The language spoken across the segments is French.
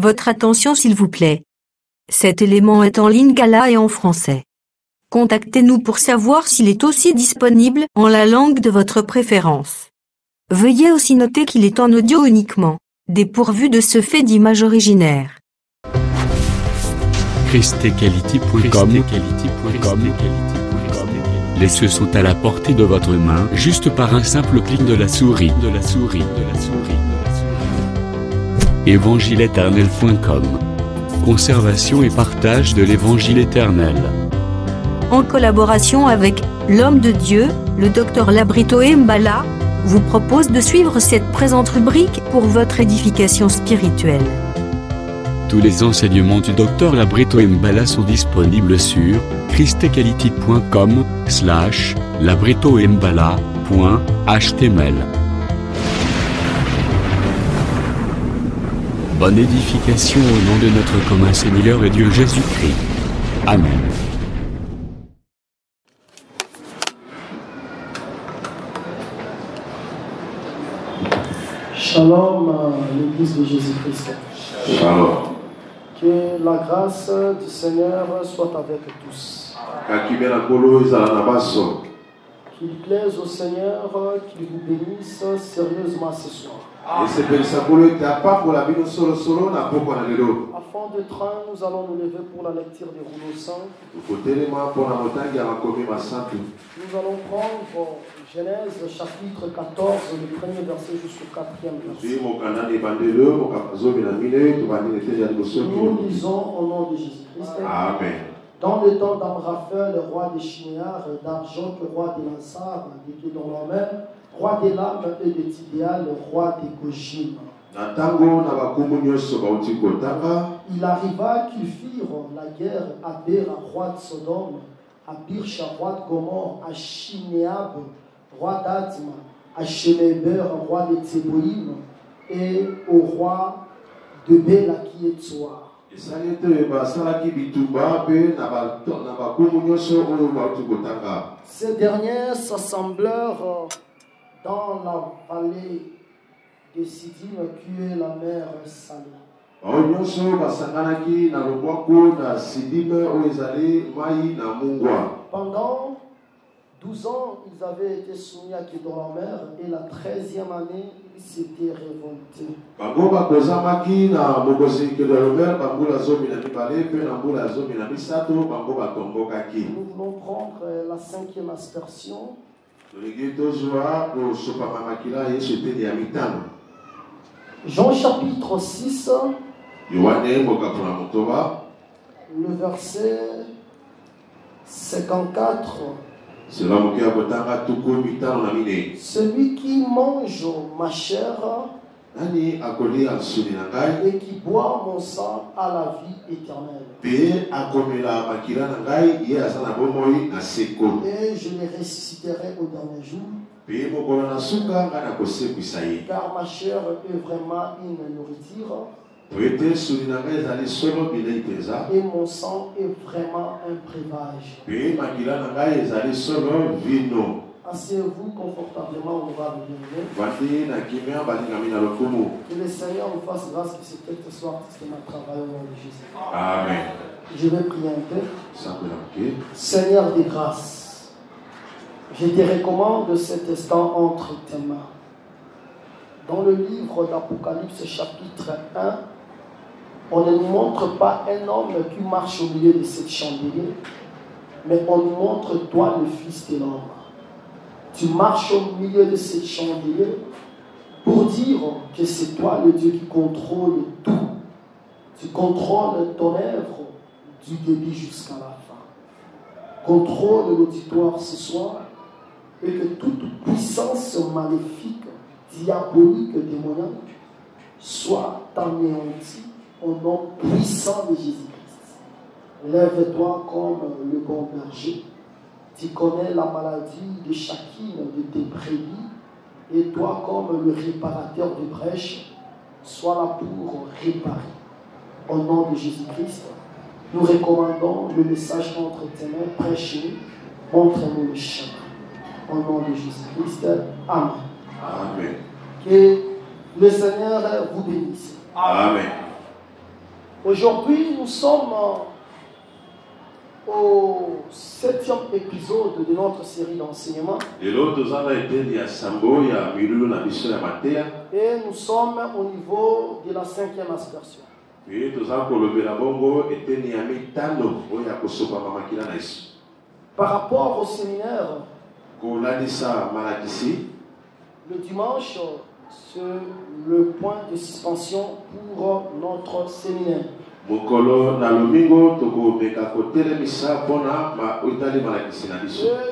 Votre attention s'il vous plaît. Cet élément est en lingala et en français. Contactez-nous pour savoir s'il est aussi disponible en la langue de votre préférence. Veuillez aussi noter qu'il est en audio uniquement, dépourvu de ce fait d'image originaire. ChristeQuality.com. Les cieux sont à la portée de votre main, juste par un simple clic de la souris. Évangileéternel.com. Conservation et partage de l'évangile éternel. En collaboration avec l'homme de Dieu, le Dr Labrito Mbala, vous propose de suivre cette présente rubrique pour votre édification spirituelle. Tous les enseignements du Dr Labrito Mbala sont disponibles sur christequality.com/labritombala.html. Bonne édification au nom de notre commun Seigneur et Dieu Jésus-Christ. Amen. Shalom à l'Église de Jésus-Christ. Shalom. Que la grâce du Seigneur soit avec tous. Qu'il plaise au Seigneur qu'il vous bénisse sérieusement ce soir. Afin de train, nous allons nous lever pour la lecture des rouleaux saints. Nous allons prendre Genèse chapitre 14, le premier verset jusqu'au 4e verset. Nous lisons au nom de Jésus-Christ. Amen. Dans le temps d'Amraphel, le roi des Chinéars, d'Argent, le roi des Lansar, de Kedorlaomer, roi des Lames et de Tibéa, le roi des Gojim. Il arriva qu'ils firent la guerre à Béra, roi de Sodome, à Birsha, roi de Gomorre, à Shinéab, roi d'Adma, à Shemeber, roi de Tséboïm, et au roi de Béla qui est Tsoar. Ces derniers s'assemblèrent dans la vallée de Sidim, qui est la mer Salée. Pendant 12 ans, ils avaient été soumis à Kedorlaomer, et la 13e année, ils s'étaient révoltés. Nous voulons prendre la 5e aspersion. Jean chapitre 6, le verset 54. Celui qui mange ma chair et qui boit mon sang a la vie éternelle. Et je les ressusciterai au dernier jour. Car ma chair est vraiment une nourriture. Et mon sang est vraiment un breuvage. Asseyez-vous confortablement, on va revenir. Que le Seigneur nous fasse grâce que c'est quelque soit que ma travail au nom de Jésus. Amen. Je vais prier un peu. Seigneur des grâces, je te recommande cet instant entre tes mains. Dans le livre d'Apocalypse chapitre 1, on ne nous montre pas un homme qui marche au milieu de cette chandelier, mais on nous montre toi le Fils de l'homme. Tu marches au milieu de cette chandelier pour dire que c'est toi le Dieu qui contrôle tout. Tu contrôles ton œuvre du début jusqu'à la fin. Contrôle l'auditoire ce soir et que toute puissance maléfique, diabolique, démoniaque soit anéantie au nom puissant de Jésus-Christ. Lève-toi comme le bon berger. Tu connais la maladie de chacune de tes brebis, et toi, comme le réparateur de brèches, sois là pour réparer. Au nom de Jésus-Christ, nous recommandons le message entre tes mains. Prêche-nous, montre-nous le chemin. Au nom de Jésus-Christ, Amen. Amen. Que le Seigneur vous bénisse. Amen. Aujourd'hui, nous sommes au 7e épisode de notre série d'enseignement. Et nous sommes au niveau de la 5e aspersion. Par rapport au séminaire, le dimanche, c'est le point de suspension pour notre séminaire. Et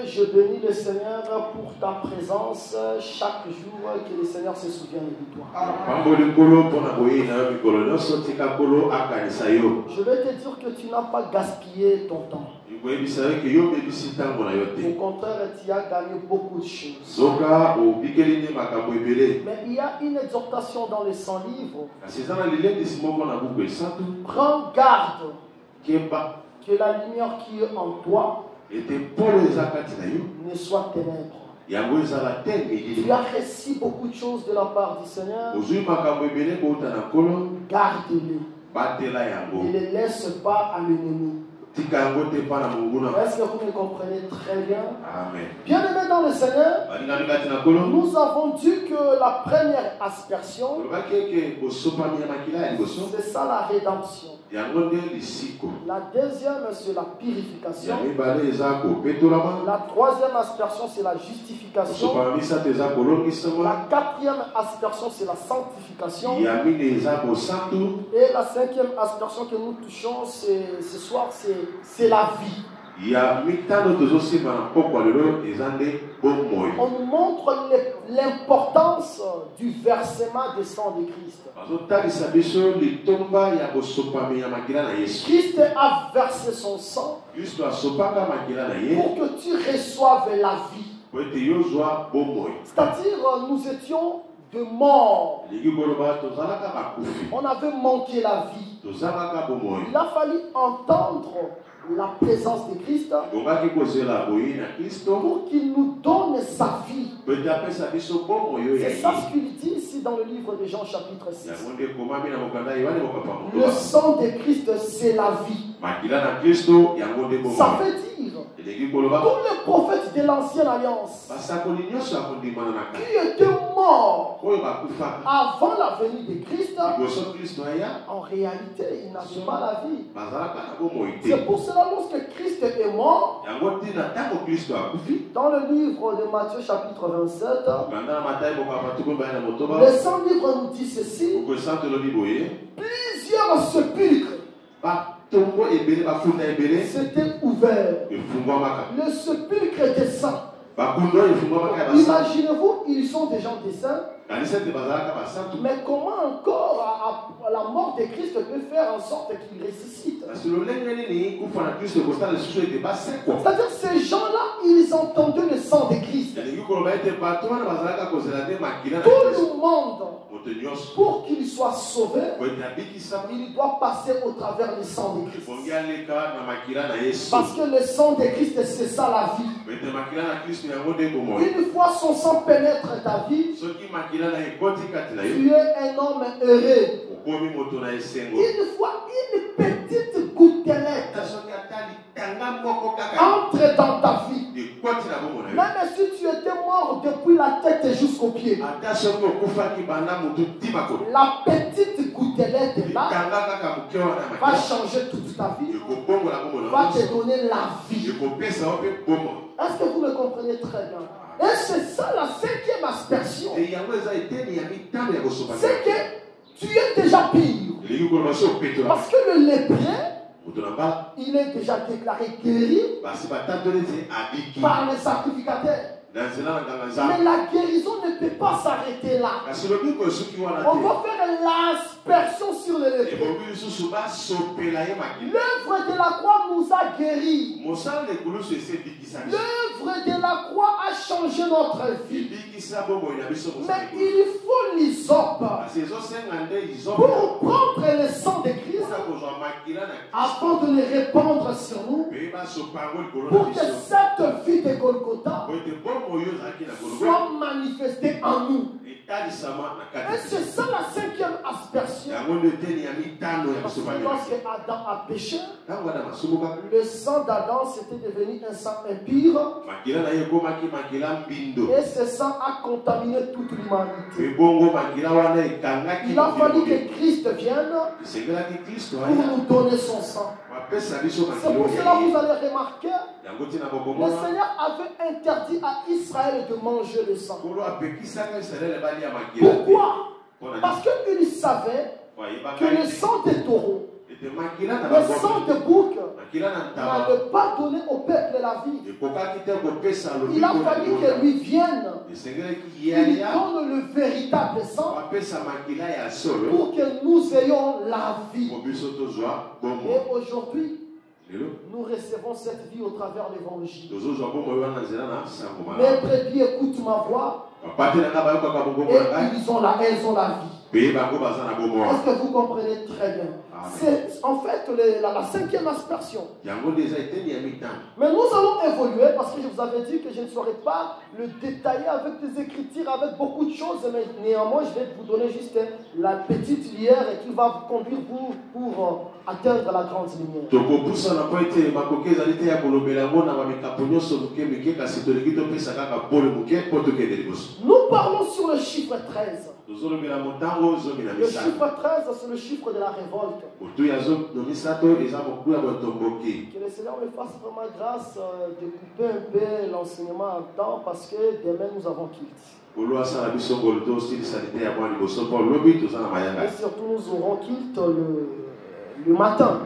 je bénis le Seigneur pour ta présence chaque jour, que le Seigneur se souvienne de toi. Je vais te dire que tu n'as pas gaspillé ton temps. Au contraire, tu as gagné beaucoup de choses. Mais il y a une exhortation dans les 100 livres. Prends garde que la lumière qui est en toi ne soit ténèbres. Tu as reçu beaucoup de choses de la part du Seigneur. Garde-les. Ne les laisse pas à l'ennemi. Est-ce que vous me comprenez très bien? Amen. Bien-aimés dans le Seigneur, nous avons dit que la première aspersion, c'est ça la rédemption. La deuxième, c'est la purification. La troisième aspersion, c'est la justification. La quatrième aspersion, c'est la sanctification. Et la cinquième aspersion que nous touchons ce soir, c'est la vie. On nous montre l'importance du versement du sang de Christ. Christ a versé son sang pour que tu reçoives la vie. C'est-à-dire, nous étions de mort. On avait manqué la vie. Il a fallu entendre la présence de Christ pour qu'il nous donne sa vie. C'est ça ce qu'il dit ici dans le livre de Jean chapitre 6. Le sang de Christ, c'est la vie. Ça veut dire tous les prophètes de l'ancienne alliance qui étaient morts avant la venue de Christ, en réalité, ils n'avaient pas la vie. C'est pour cela lorsque Christ est mort, dans le livre de Matthieu chapitre 27, le Saint-Livre nous dit ceci: plusieurs sépulcres c'était ouvert. Le sépulcre était saint. Imaginez-vous, ils sont des gens des saints. Mais comment encore la mort de Christ peut faire en sorte qu'il ressuscite? C'est-à-dire ces gens-là, ils entendaient le sang de Christ. Tout le monde, pour qu'il soit sauvé, il doit passer au travers du sang de Christ. Parce que le sang de Christ, c'est ça la vie. Une fois son sang pénètre ta vie, tu es un homme heureux. Une fois une petite gouttelette entre dans ta vie, même si tu étais mort depuis la tête jusqu'aux pieds, la petite gouttelette là va changer toute ta vie, va te donner la vie. Est-ce que vous me comprenez très bien? Et c'est ça la 5e aspersion. C'est que tu es déjà pire. Parce que le lépreux, il est déjà déclaré guéri par le sacrificateur. Mais la guérison ne peut pas s'arrêter là. On va faire l'aspersion sur le lépreux. L'œuvre de la croix nous a guéris. L'œuvre de la croix a changé notre vie. Mais il faut l'hysope pour prendre le sang de Christ afin de le répandre sur nous, pour que cette vie de Golgotha soit manifestée en nous. Et c'est ça la cinquième aspersion. Parce que lorsque Adam a péché, le sang d'Adam s'était devenu un sang impur. Et ce sang a contaminé toute l'humanité. Il a fallu que Christ vienne pour nous donner son sang. C'est pour cela que vous allez remarquer, le Seigneur avait interdit à Israël de manger le sang. Pourquoi? Parce qu'il savait que le sang des taureaux, le sang de bouc, n'allait pas donner au peuple la vie. Il a fallu que lui vienne, qu'il donne le véritable sang pour que nous ayons la vie. Et aujourd'hui, nous recevons cette vie au travers de l'évangile. Mes brebis écoutent ma voix et elles ont la vie. Est-ce que vous comprenez très bien? C'est en fait la cinquième aspersion. Mais nous allons évoluer parce que je vous avais dit que je ne saurais pas le détailler avec des écritures, avec beaucoup de choses, mais néanmoins je vais vous donner juste la petite lumière et qui va vous conduire pour atteindre la grande lumière. Nous parlons sur le chiffre 13. Le chiffre 13, c'est le chiffre de la révolte. Que le Seigneur me fasse vraiment grâce de couper un peu l'enseignement en temps parce que demain nous avons culte. Et surtout nous aurons culte le matin.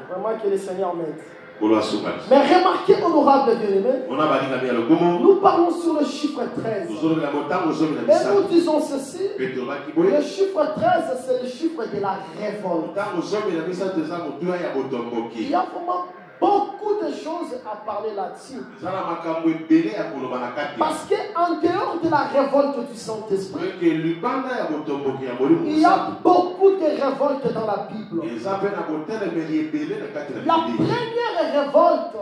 Vraiment que le Seigneur m'aide. Mais remarquez, honorable bien-aimé, nous parlons sur le chiffre 13. Et nous disons ceci, le chiffre 13, c'est le chiffre de la révolte. Il y a vraiment beaucoup de choses à parler là-dessus. Parce qu'en dehors de la révolte du Saint-Esprit, il y a beaucoup de révoltes dans la Bible. La première révolte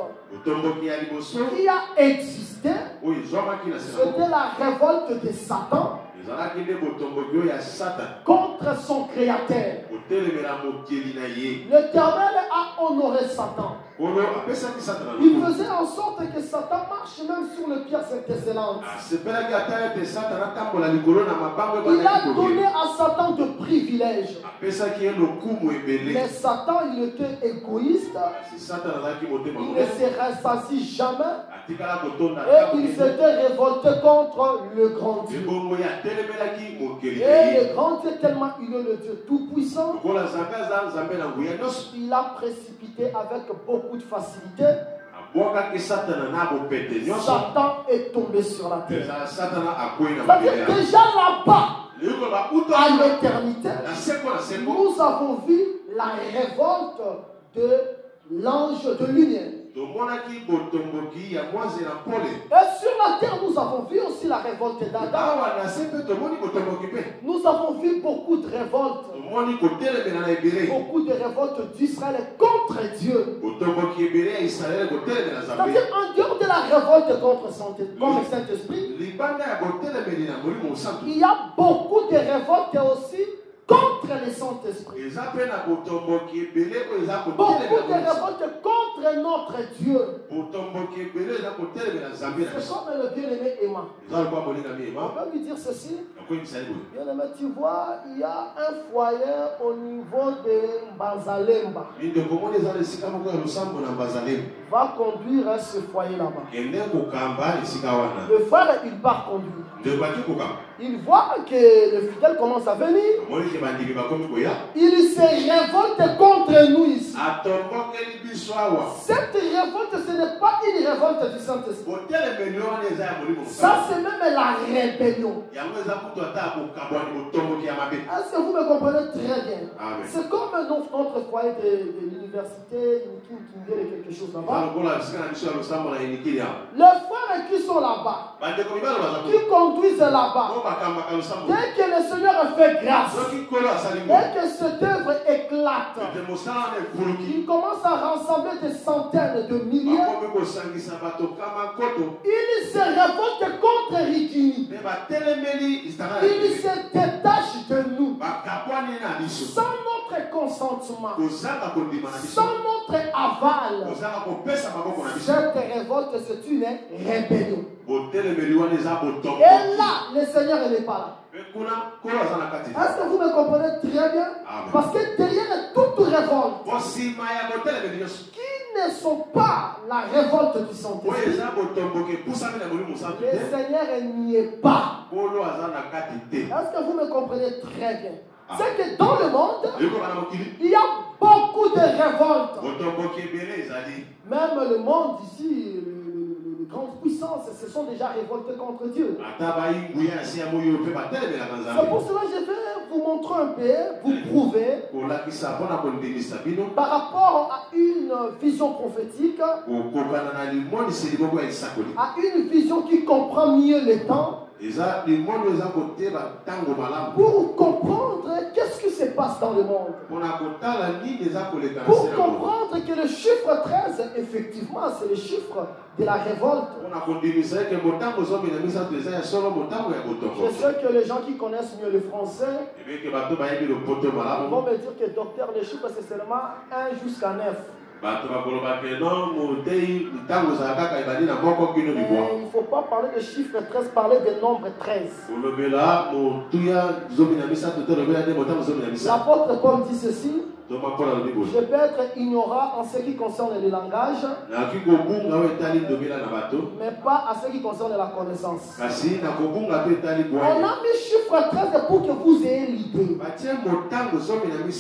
qui a existé, c'était la révolte de Satan contre son créateur. L'Éternel a honoré Satan. Il faisait en sorte que Satan marche même sur le pierre excellente. Il a donné à Satan de privilèges. Mais Satan, il était égoïste. Il ne se rassasie jamais. Et il s'était révolté contre le grand Dieu. Et le grand Dieu, tellement il est le Dieu tout-puissant, il a précipité avec beaucoup de facilité. Satan est tombé sur la terre. C'est-à-dire déjà là-bas, à l'éternité, nous avons vu la révolte de l'ange de lumière. Et sur la terre, nous avons vu aussi la révolte d'Adam. Nous avons vu beaucoup de révoltes. Beaucoup de révoltes d'Israël contre Dieu. C'est-à-dire en dehors de la révolte contre le Saint-Esprit, il y a beaucoup de révoltes aussi contre le Saint-Esprit. Beaucoup de révoltes contre notre Dieu. C'est comme le bien-aimé Emma. On peut lui dire ceci. Bien-aimé, tu vois, il y a un foyer au niveau de Mbazalemba. Va conduire ce foyer là-bas. Le frère, il part conduire. Il voit que le fidèle commence à venir. Il se révolte contre nous ici. Cette révolte, ce n'est pas une révolte du Saint-Esprit. Ça, c'est même la rébellion. Est-ce que vous me comprenez très bien? C'est comme notre foyer de l'université, il y a quelque chose là-bas. Les frères qui sont là-bas, qui conduisent là-bas, Dès que le Seigneur a fait grâce, dès que cette œuvre éclate, il commence à rassembler des centaines de milliers. Il se révolte contre Rikini. Il se détache de nous. Sans notre consentement, sans notre aval, cette révolte, c'est une rébellion. Et là, le Seigneur n'est pas là. Est-ce que vous me comprenez très bien? Parce que derrière toute révolte, qui ne sont pas la révolte du Saint-Esprit, le Seigneur n'y est pas. Est-ce que vous me comprenez très bien? C'est que dans le monde, il y a beaucoup de révoltes. Même le monde ici, les grandes puissances se sont déjà révoltées contre Dieu. C'est pour cela que je vais vous montrer un peu, vous prouver, par rapport à une vision prophétique, à une vision qui comprend mieux les temps, pour comprendre qu'est-ce qui se passe dans le monde. Pour comprendre que le chiffre 13, effectivement, c'est le chiffre de la révolte. Je sais que les gens qui connaissent mieux le français vont me dire que docteur, le chiffre c'est seulement 1 jusqu'à 9. Mais il ne faut pas parler de chiffre 13, parler de nombre 13. L'apôtre Paul dit ceci: je peux être ignorant en ce qui concerne le langage, mais pas à ce qui concerne la connaissance. On a mis chiffre 13 pour que vous ayez l'idée.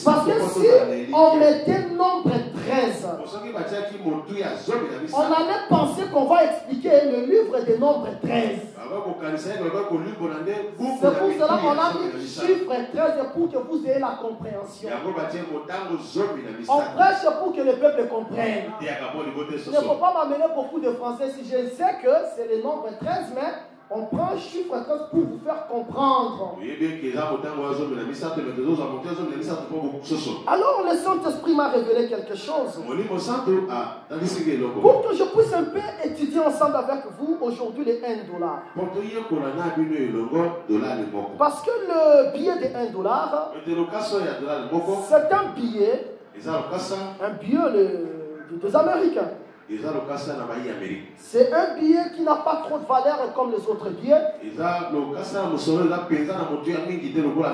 Parce que si on mettait nombre 13, on allait penser qu'on va expliquer le livre des nombres 13. C'est pour cela qu'on a mis chiffre 13 pour que vous ayez la compréhension. On prêche pour que le peuple comprenne. Il ne faut pas m'amener beaucoup de français si je sais que c'est le nombre 13, mais on prend un chiffre 13 pour vous faire comprendre. Alors le Saint-Esprit m'a révélé quelque chose. Pour que je puisse un peu étudier ensemble avec vous aujourd'hui les $1. Parce que le billet de $1, c'est un billet des Américains. C'est un billet qui n'a pas trop de valeur comme les autres billets.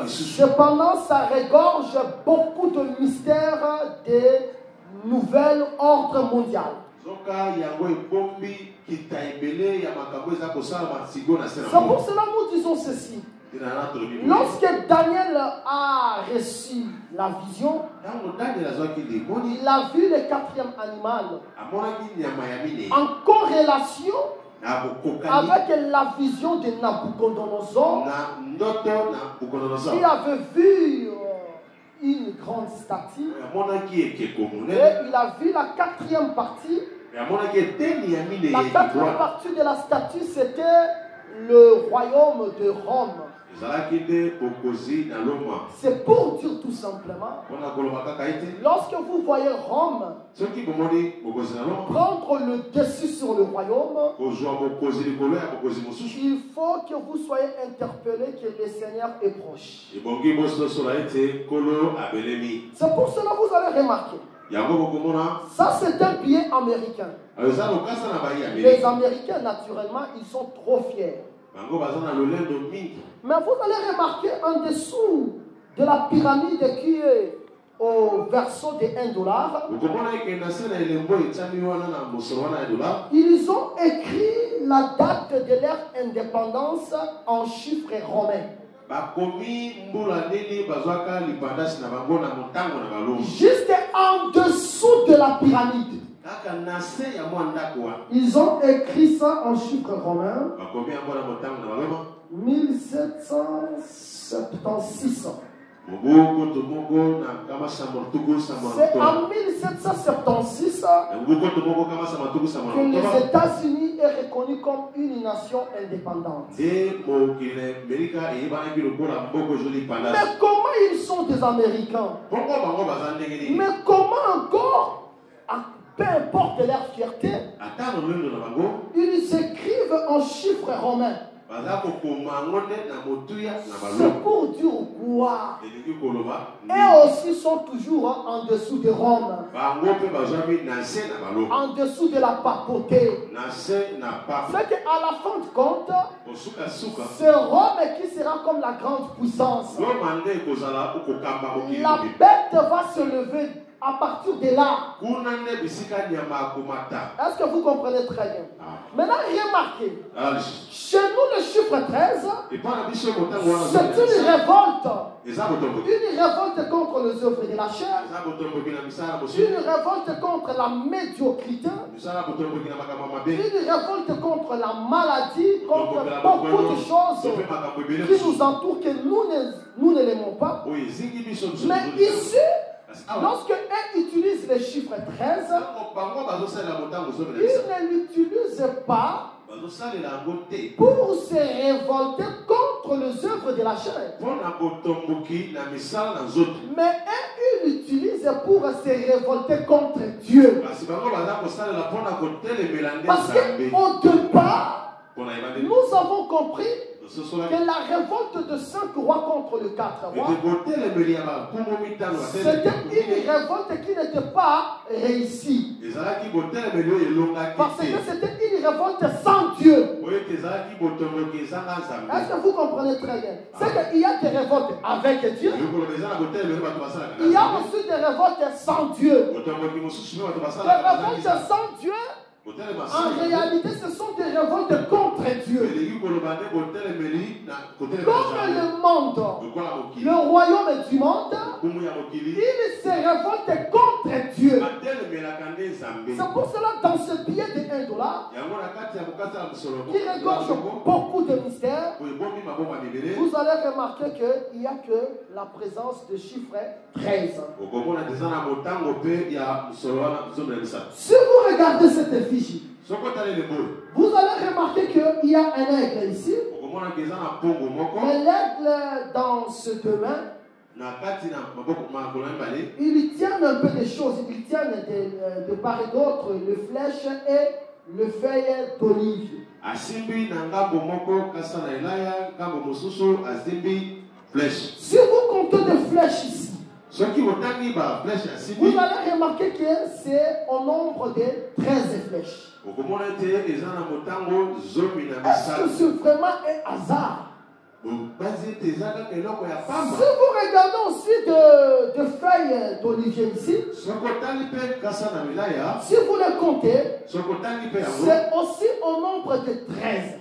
Cependant, ça regorge beaucoup de mystères des nouvelles ordres mondial. C'est pour cela que nous disons ceci. Lorsque Daniel a reçu la vision, il a vu le 4e animal en corrélation avec la vision de Nabucodonosor. Il avait vu une grande statue et il a vu la 4e partie. La 4e partie de la statue, c'était le royaume de Rome. C'est pour dire tout simplement, lorsque vous voyez Rome prendre le dessus sur le royaume, il faut que vous soyez interpellé que le Seigneur est proche. C'est pour cela que vous allez remarquer. Ça, c'est un billet américain. Les Américains, naturellement, ils sont trop fiers. Mais vous allez remarquer en dessous de la pyramide qui est au verso de $1, ils ont écrit la date de leur indépendance en chiffres romains. Juste en dessous de la pyramide. Ils ont écrit ça en chiffres romains. 1776. C'est en 1776 que les États-Unis est reconnu comme une nation indépendante. Mais comment ils sont des Américains? Mais comment encore, peu importe leur fierté, ils écrivent en chiffres romains? C'est pour dire quoi? Et aussi sont toujours en dessous de Rome, en dessous de la papauté. C'est qu'à la fin de compte, c'est Rome qui sera comme la grande puissance. La bête va se lever à partir de là. Est-ce que vous comprenez très bien? Maintenant, remarquez, chez nous le chiffre 13, c'est une révolte. Une révolte contre les œuvres de la chair, une révolte contre la médiocrité, une révolte contre la maladie, contre beaucoup de choses qui nous entourent, que nous ne l'aimons pas. Mais ici, lorsque eux utilisent le chiffre 13, ils ne l'utilisent pas pour se révolter contre les œuvres de la chair. Mais eux, ils l'utilisent pour se révolter contre Dieu. Parce qu'au départ, nous avons compris que la révolte de 5 rois contre les 4 rois, c'était une révolte qui n'était pas réussie. Parce que c'était une révolte sans Dieu. Est-ce que vous comprenez très bien? C'est qu'il y a des révoltes avec Dieu. Il y a aussi des révoltes sans Dieu. Les révoltes sans Dieu, en réalité, ce sont des révoltes contre Dieu. Comme le monde, le royaume du monde, il se révolte contre Dieu. C'est pour cela, dans ce billet de $1, qui regorge beaucoup de mystères, vous allez remarquer qu'il n'y a que la présence de chiffre 13. Si vous regardez cette effigie, vous allez remarquer qu'il y a un aigle ici. Mais l'aigle dans cette main, il tient un peu de choses. Il tient de part et d'autre le flèche et le feuille d'olive. Si vous comptez des flèches ici, vous allez remarquer que c'est au nombre de 13 flèches. Est-ce que c'est vraiment un hasard? Si vous regardez aussi de feuilles d'olivier ici, si vous les comptez, c'est aussi au nombre de 13.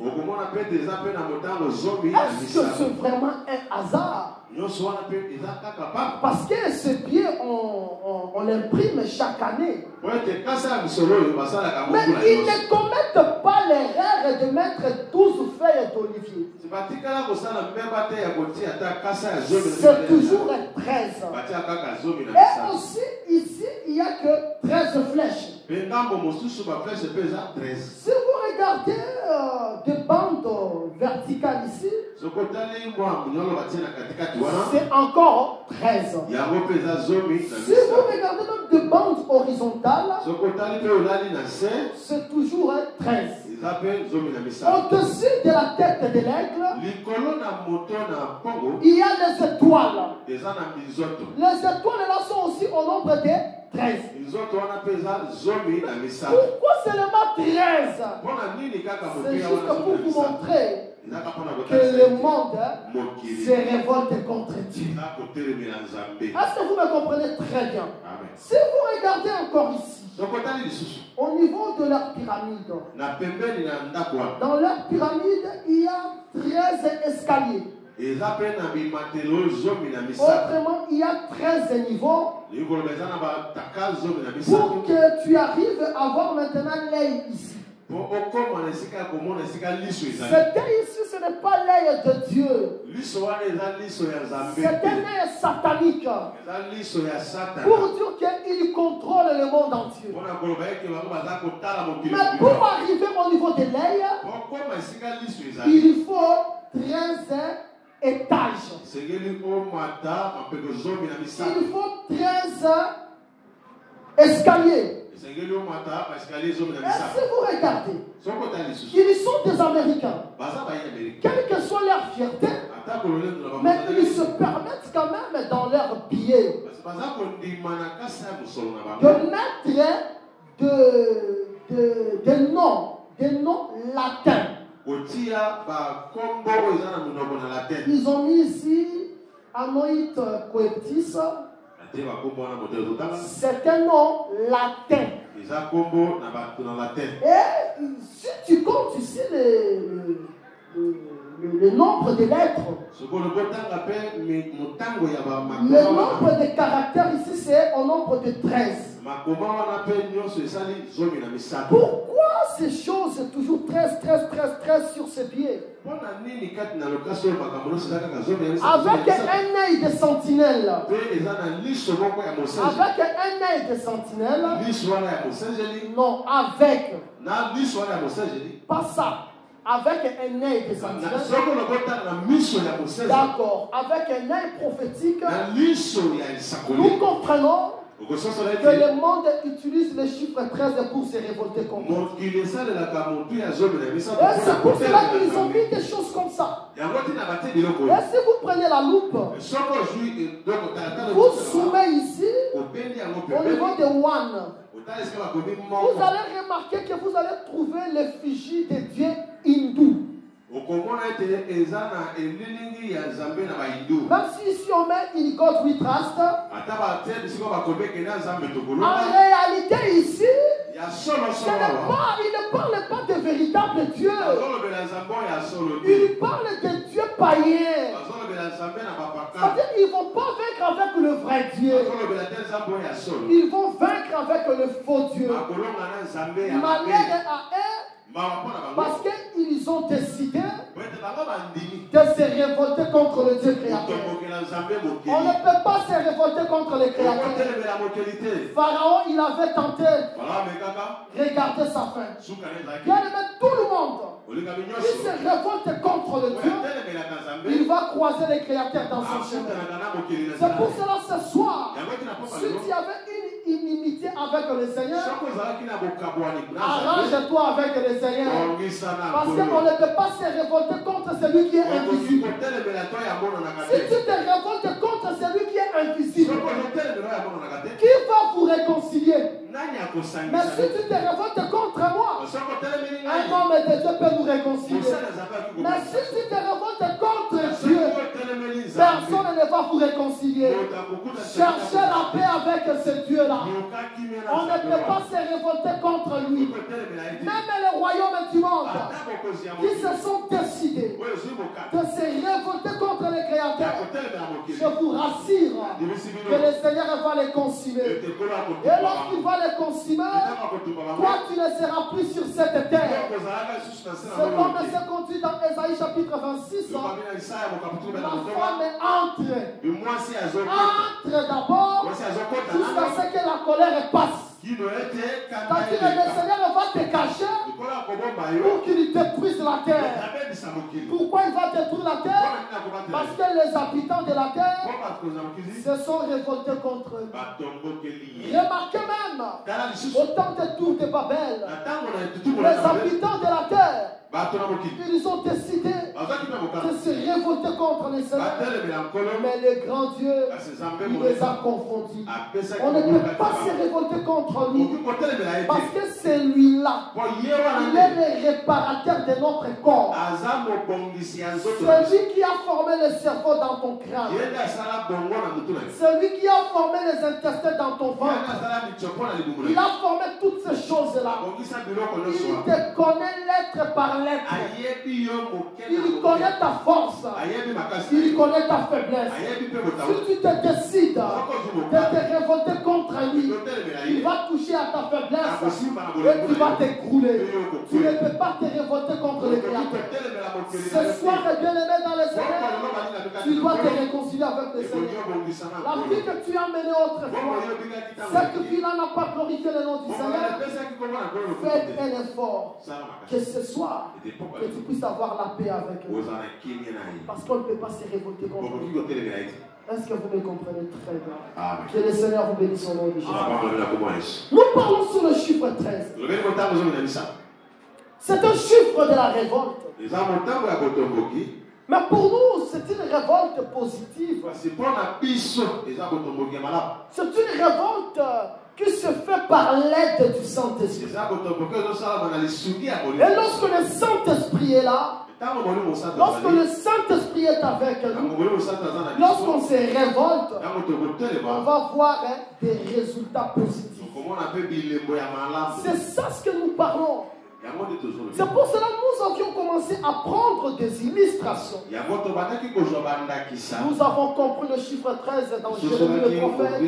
Est-ce que c'est vraiment un hasard? Parce que ce billet, on l'imprime chaque année. Mais ils ne commettent pas l'erreur de mettre 12 feuilles d'olivier. C'est toujours 13. Et aussi, ici, il n'y a que 13 flèches. Si vous regardez des bandes verticales ici, c'est encore 13. Si vous regardez donc des bandes horizontales, c'est toujours 13. Au-dessus de la tête de l'aigle, il y a les étoiles. Les étoiles là sont aussi au nombre de 13. Pourquoi seulement 13? C'est juste pour vous montrer que le monde se révolte contre Dieu. Est-ce que vous me comprenez très bien? Si vous regardez encore ici, au niveau de leur pyramide, dans leur pyramide, il y a 13 escaliers. Autrement, il y a 13 niveaux pour que tu arrives à voir maintenant l'œil ici. Cet œil ici, ce n'est pas l'œil de Dieu. C'est un œil satanique. Pour dire qu'il contrôle le monde entier. Mais pour arriver au niveau de l'œil, il faut 13 étages. Il faut 13 escaliers. Et si vous regardez, ils sont des Américains. Quelle que soit leur fierté, mais ils se permettent quand même dans leurs billets de mettre des noms latins. Ils ont mis ici Anoït Coeptis. C'est un nom latin. Et si tu comptes ici le nombre de lettres, le nombre de caractères ici, c'est au nombre de 13. Pourquoi ces choses, c'est toujours 13 sur ces billets? Avec un œil de sentinelle. Avec un œil de sentinelle. Non, avec. Pas ça. Avec un œil de sentinelle. D'accord. Avec un œil prophétique. Nous comprenons que le monde utilise le chiffre 13 pour se révolter contre. Et c'est pour cela qu'ils ont mis des choses comme ça. Et si vous prenez la loupe, vous zoomez ici au niveau de One, vous allez remarquer que vous allez trouver l'effigie des dieux hindous. Même si ici on met In God We Trust, en réalité ici, il ne parle pas de véritable Dieu. Il parle de Dieu païens. C'est-à-dire qu'ils ne vont pas vaincre avec le vrai Dieu. Ils vont vaincre avec le faux Dieu. Malheur à eux, parce qu'ils ont décidé de se révolter contre le Dieu créateur. On ne peut pas se révolter contre le créateur. Pharaon, il avait tenté. Regardez sa fin. Bien aimé, tout le monde qui se révolte contre le Dieu, il va croiser le créateur dans son chemin. C'est pour cela ce soir, si tu avais une inimitié avec le Seigneur, arrange-toi avec le Seigneur. Parce qu'on ne peut pas se révolter contre celui qui est invisible. Si tu te révoltes contre celui qui est invisible, qui va vous réconcilier? Mais si tu te révoltes contre moi, un homme de Dieu peut nous réconcilier. Mais si tu te révoltes contre Dieu, personne ne va vous réconcilier. Cherchez la paix avec ce Dieu-là. On ne peut pas se révolter contre lui. Même les royaumes du monde qui se sont décidés de se révolter contre le Créateur, je vous rassure que le Seigneur va les consumer. Et lorsqu'il va les consumer, toi tu ne seras plus sur cette terre. C'est comme c'est conduit dans Ésaïe chapitre 26. La femme entre. Entre d'abord jusqu'à ce que la colère passe. C'est-à-dire que le Seigneur va te cacher pour qu'il détruise la terre. Pourquoi il va détruire la terre? Parce que les habitants de la terre se sont révoltés contre eux. Remarquez même, au temps de Tour de Babel, les habitants de la terre, ils ont décidé de se révolter contre les Seigneurs. Mais le grand Dieu, il les a confondus. On ne peut pas se révolter contre lui. Parce que c'est lui-là. Il est le réparateur de notre corps. Celui qui a formé le cerveau dans ton crâne. Celui qui a formé les intestins dans ton ventre. Il a formé toutes ces choses-là. Il te connaît lettre par lettre. Il connaît ta force. Il connaît ta faiblesse. Si tu te décides de te révolter contre lui, il va toucher toucher à ta faiblesse et tu vas t'écrouler. Tu ne peux pas te révolter contre le Créateur. Ce soir, bien aimé dans le Seigneur, tu dois te réconcilier avec le Seigneur. La vie que tu as menée autrefois, cette vie-là n'a pas glorifié le nom du Seigneur. Faites un effort que ce soir, que tu puisses avoir la paix avec eux. Parce qu'on ne peut pas se révolter contre eux. Est-ce que vous me comprenez très bien? Que le Seigneur vous bénisse au nom de Jésus. Nous parlons sur le chiffre 13. C'est un chiffre de la révolte. Mais pour nous, c'est une révolte positive. C'est une révolte qui se fait par l'aide du Saint-Esprit. Et lorsque le Saint-Esprit est là, lorsque le Saint-Esprit est avec nous, lorsqu'on se révolte, on va voir des résultats positifs. C'est ça ce que nous parlons. C'est pour cela que nous avions commencé à prendre des illustrations. Nous avons compris le chiffre 13 dans Jérémie le prophète.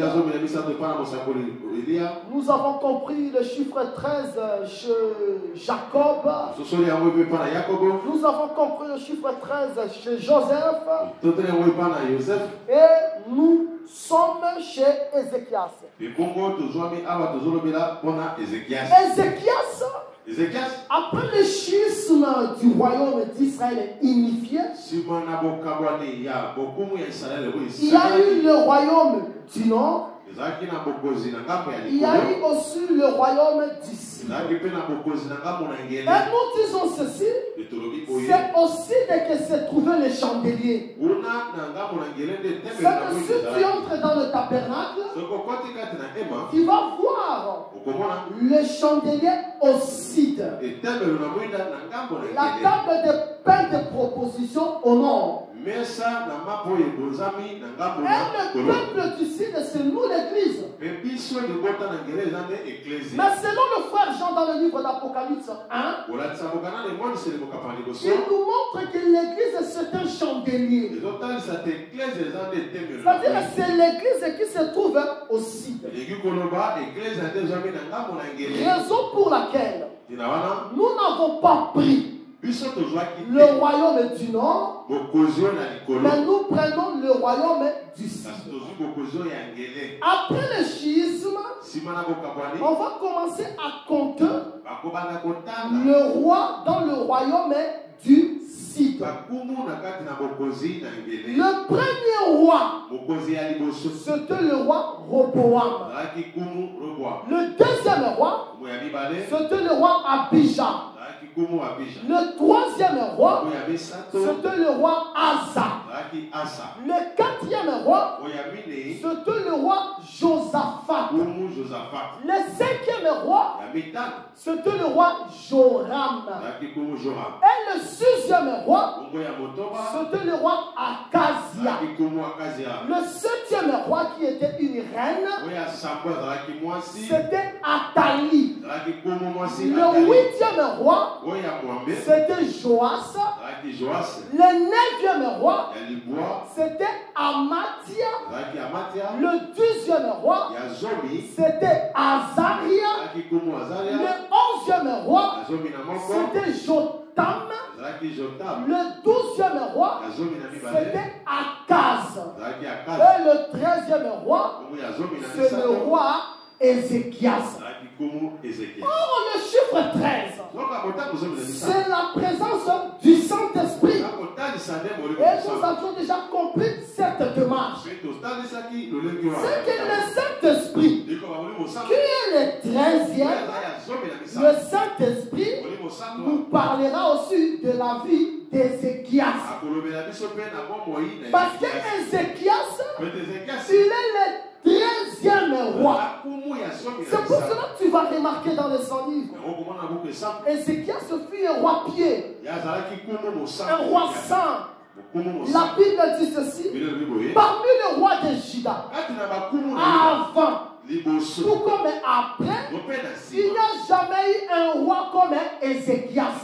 Nous avons compris le chiffre 13 chez Jacob. Nous avons compris le chiffre 13 chez Joseph. Et nous sommes chez Ézéchias. Ézéchias, après le schisme du royaume d'Israël unifié, il y a eu le royaume du nord. Il y a eu aussi le royaume du sud. Et nous disons ceci, c'est aussi dès que s'est trouvé le chandelier. C'est que si tu entres dans le tabernacle, tu vas voir le chandelier au sud. La table de pain de proposition au nord. Et le peuple du sud, c'est nous l'église. Mais selon le frère Jean dans le livre d'Apocalypse 1, il nous montre que l'église c'est un chandelier. C'est-à-dire que c'est l'église qui se trouve au sud. Raison pour laquelle nous n'avons pas pris le royaume du nord, mais nous prenons le royaume du sud. Après le schisme, on va commencer à compter le roi dans le royaume du sud. Le premier roi, c'était le roi Roboam. Le deuxième roi, c'était le roi Abijah. Le troisième roi, c'était le roi Asa. Le quatrième roi, c'était le roi Josaphat. Le cinquième roi, c'était le roi Joram. Et le sixième roi, c'était le roi Akazia. Le septième roi qui était une reine, c'était Athalie. Le huitième roi, c'était Joas. Le neuvième roi, c'était Amathia. Le deuxième roi, c'était Azaria. Le onzième roi, c'était Jotam. Le douzième roi, c'était Akaz. Et le 13e roi, c'est le roi Ézéchias. Oh, le chiffre 13, c'est la présence du Saint-Esprit. Et nous avons déjà compris cette démarche. C'est que le Saint-Esprit, qui est le 13e, le Saint-Esprit nous parlera aussi de la vie d'Ézéchias. Parce qu'Ézéchias, il est le 13e roi. C'est pour cela que tu vas remarquer dans les 100 livres, Ézéchias fut un roi pieux, un roi saint. La Bible dit ceci, parmi le roi de Juda, avant, tout comme après, il n'y a jamais eu un roi comme Ézéchias.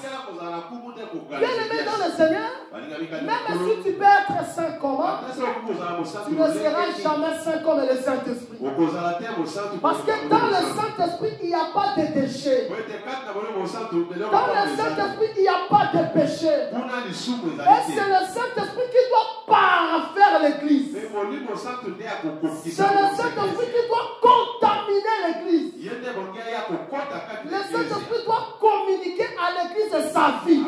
Bien aimé dans le Seigneur, Même si tu peux être saint comment, tu ne seras jamais saint comme le Saint-Esprit. Parce que dans le Saint-Esprit, il n'y a pas de déchets. Dans le Saint-Esprit, il n'y a pas de péché. Et c'est le Saint-Esprit qui doit parfaire l'Église. C'est le Saint-Esprit qui doit contaminer l'Église. Le Saint-Esprit doit communiquer à l'Église sa vie.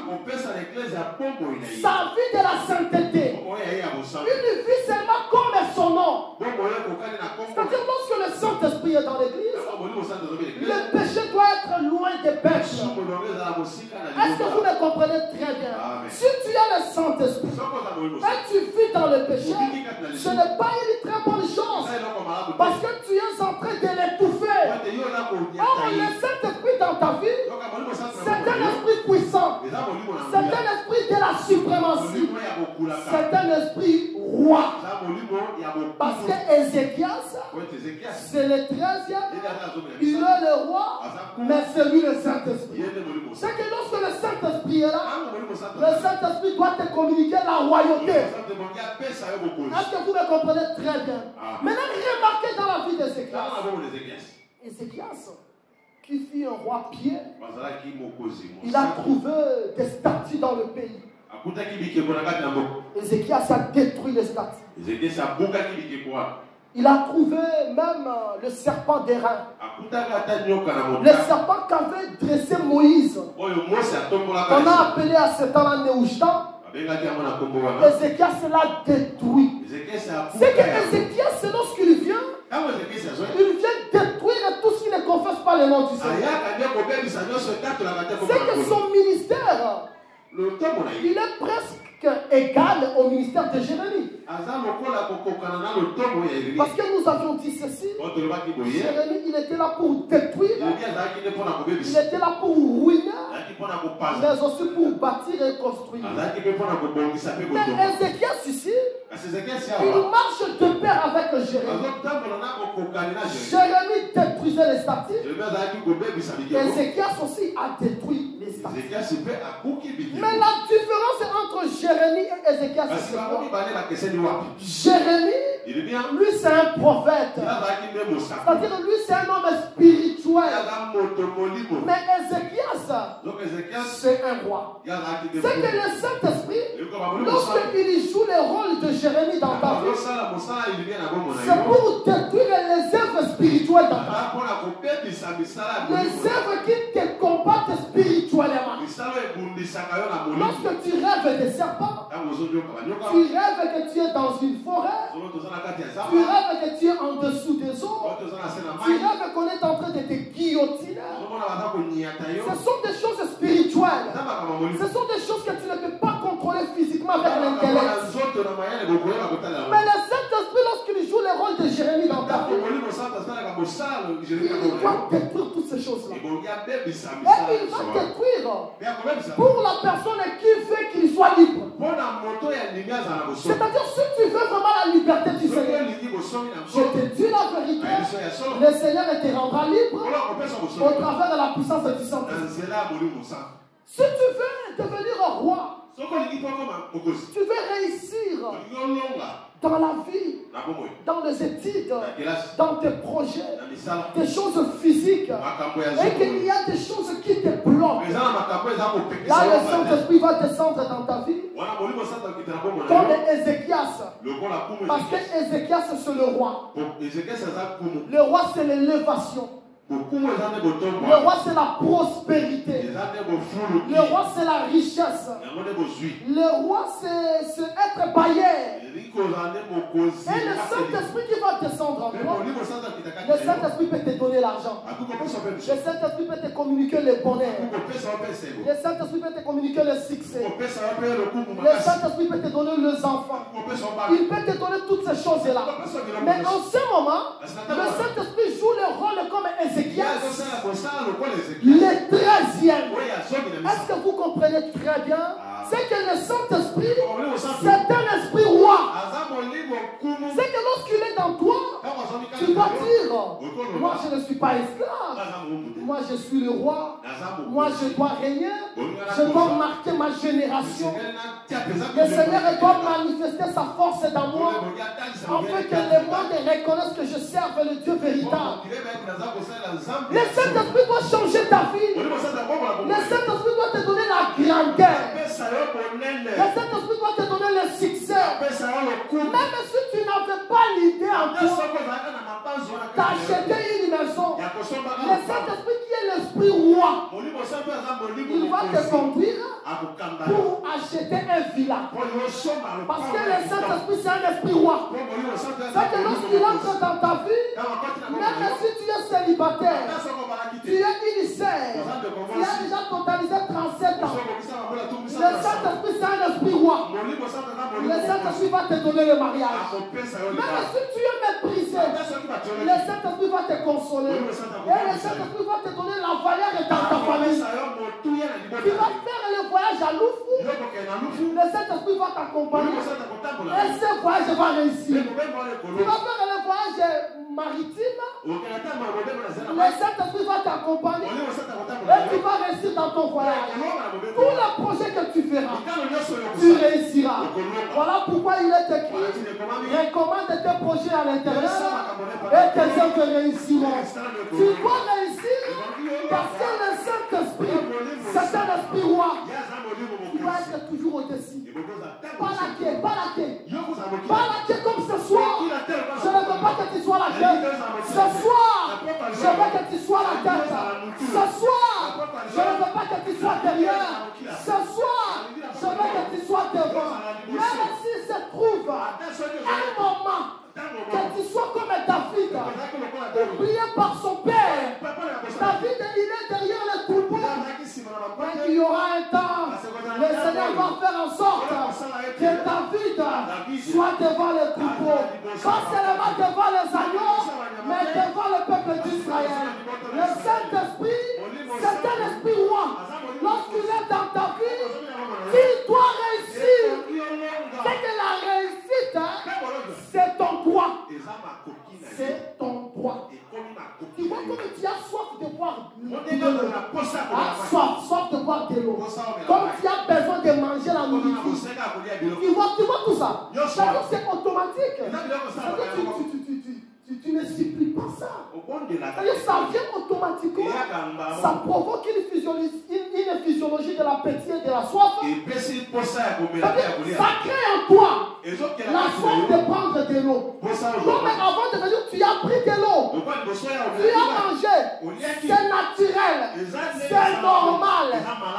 Sa vie de la sainteté. Une vie seulement comme son nom. C'est-à-dire lorsque le Saint-Esprit est dans l'Église, le péché doit être loin des pêches. Est-ce que vous me comprenez très bien? Si tu as le Saint-Esprit et tu vis dans le péché, ce n'est pas une très bonne chose. Parce que tu es en train de l'étouffer. Or, le Saint-Esprit dans ta vie, c'est un esprit puissant. C'est un esprit de la suprématie. C'est un esprit roi. Parce que Ézéchias, c'est le 13e, il est le roi, mais c'est lui le Saint-Esprit. C'est que lorsque le Saint-Esprit est là, le Saint-Esprit doit te communiquer la royauté. Est-ce que vous me comprenez très bien? Maintenant, remarquez dans la vie d'Ézéchias. Ézéchias, qui fut un roi pieux, il a trouvé des statues dans le pays. Ézéchias a détruit les statues. Il a trouvé même le serpent d'airain. Le serpent qu'avait dressé Moïse. On a appelé à ce temps-là Néhushtan. Ézéchias l'a détruit. C'est que Ézéchias, lorsqu'il vient, il vient détruire tout ce qui ne confesse pas le nom du Seigneur. C'est que son ministère, il est presque égal au ministère de Jérémie. Parce que nous avions dit ceci. Jérémie, il était là pour détruire. Il était là pour ruiner. Mais aussi pour bâtir et construire. Mais Ézéchias ici, il marche de pair avec Jérémie. Jérémie détruisait les statues. Ézéchias aussi a détruit les statues. Mais la différence entre Jérémie et Ézéchias, c'est quoi? Jérémie, lui c'est un prophète. C'est-à-dire lui c'est un homme spirituel. Mais Ézéchias, c'est un roi. C'est que le Saint-Esprit, lorsqu'il joue le rôle de Jérémie dans ta vie, c'est pour détruire les œuvres spirituelles dans ta vie. Les œuvres qui te combattent spirituellement. Lorsque tu rêves des serpents, tu rêves que tu es dans une forêt, tu rêves que tu es en dessous des eaux, tu rêves qu'on est en train de te guillotiner. Ce sont des choses spirituelles. Ce sont des choses que tu ne peux pas contrôler physiquement avec l'intellect. Mais le Saint-Esprit, lorsqu'il joue le rôle de Jérémie dans ta vie, il doit détruire toutes ces choses-là. Et il va détruire pour la personne qui veut qu'il soit libre. C'est-à-dire, si tu veux vraiment la liberté du Seigneur, je te dis la vérité, le Seigneur te rendra libre au travers de la puissance du Saint-Esprit. Si tu veux devenir un roi, tu veux réussir dans la vie, dans les études, dans tes projets, des choses physiques, et qu'il y a des choses qui te bloquent. Là, le Saint-Esprit va descendre dans ta vie, comme Ézéchias. Parce que Ézéchias, c'est le roi. Le roi, c'est l'élévation. Le roi, c'est la prospérité. Le roi, c'est la richesse. Le roi, c'est être bailleur. Et le Saint-Esprit qui va descendre en toi, le Saint-Esprit peut te donner l'argent. Le Saint-Esprit peut te communiquer le bonheur. Le Saint-Esprit peut te communiquer le succès. Le Saint-Esprit peut te donner les enfants. Il peut te donner toutes ces choses-là. Mais en ce moment, le Saint-Esprit joue le rôle comme Ézéchias, le 13e. Est-ce que vous comprenez très bien? C'est que le Saint-Esprit, c'est un esprit roi. C'est que lorsqu'il est dans toi, tu dois dire, moi je ne suis pas esclave. Moi je suis le roi. Moi, je dois régner. Je dois marquer ma génération. Le Seigneur doit manifester sa force dans moi, afin que le monde reconnaisse que je serve le Dieu véritable. Le Saint-Esprit doit changer ta vie. Le Saint-Esprit doit te donner la grandeur. Le Saint-Esprit doit te donner le succès. Même si tu n'avais pas l'idée en toi, tu as acheté une maison. Le Saint-Esprit qui est l'Esprit roi, il va te conduire pour acheter un village. Parce que le Saint-Esprit, c'est un esprit roi. C'est que lorsqu'il entre dans ta vie, même si tu es célibataire, tu es initiaire, tu as déjà totalisé 37 ans, le Saint-Esprit, c'est un esprit roi. Le Saint-Esprit va te donner le mariage. Même si tu es méprisé, le Saint-Esprit va te consoler. Et le Saint-Esprit va te donner la valeur dans ta famille. Tu vas faire le voyage à Loufou. Le Saint-Esprit va t'accompagner. Et ce voyage va réussir. Tu vas faire le voyage maritime. Le Saint-Esprit va t'accompagner. Et tu vas réussir dans ton voyage. Tous les projets que tu feras, tu réussiras. Voilà pourquoi il est écrit: recommande tes projets à l'intérieur et tes œuvres réussiront. Tu dois réussir parce que le Saint-Esprit, c'est un esprit roi. Tu dois être toujours au-dessus. Pas la quai, pas la quai. Pas la quai comme ce soir. Je ne veux pas que tu sois la tête. Ce soir, je veux que tu sois la tête. Ce soir, je ne veux pas que tu sois derrière. Ce soir, je veux que tu sois devant. Même si se trouve un moment que tu sois comme David, oublié par son père. David, il est derrière le troupeau. Il y aura un temps, le Seigneur va faire en sorte que David soit devant le troupeau. Pas seulement devant les agneaux, mais devant le peuple d'Israël. Le Saint-Esprit, c'est un esprit roi. Lorsqu'il est dans ta vie, il doit réussir. C'est que la réussite, c'est ton droit. C'est ton droit. Tu vois comme tu as soif de boire de l'eau. Soif de boire de l'eau. Comme tu as besoin de manger la nourriture. Tu vois tout ça. C'est-à-dire c'est automatique. Tu ne supplies pas ça. C'est-à-dire ça vient automatiquement. Ça provoque une physiologie de l'appétit et de la soif. Ça crée en toi la soif de prendre de l'eau. Donc avant de venir, tu as pris de l'eau. Tu as mangé. C'est naturel. C'est normal.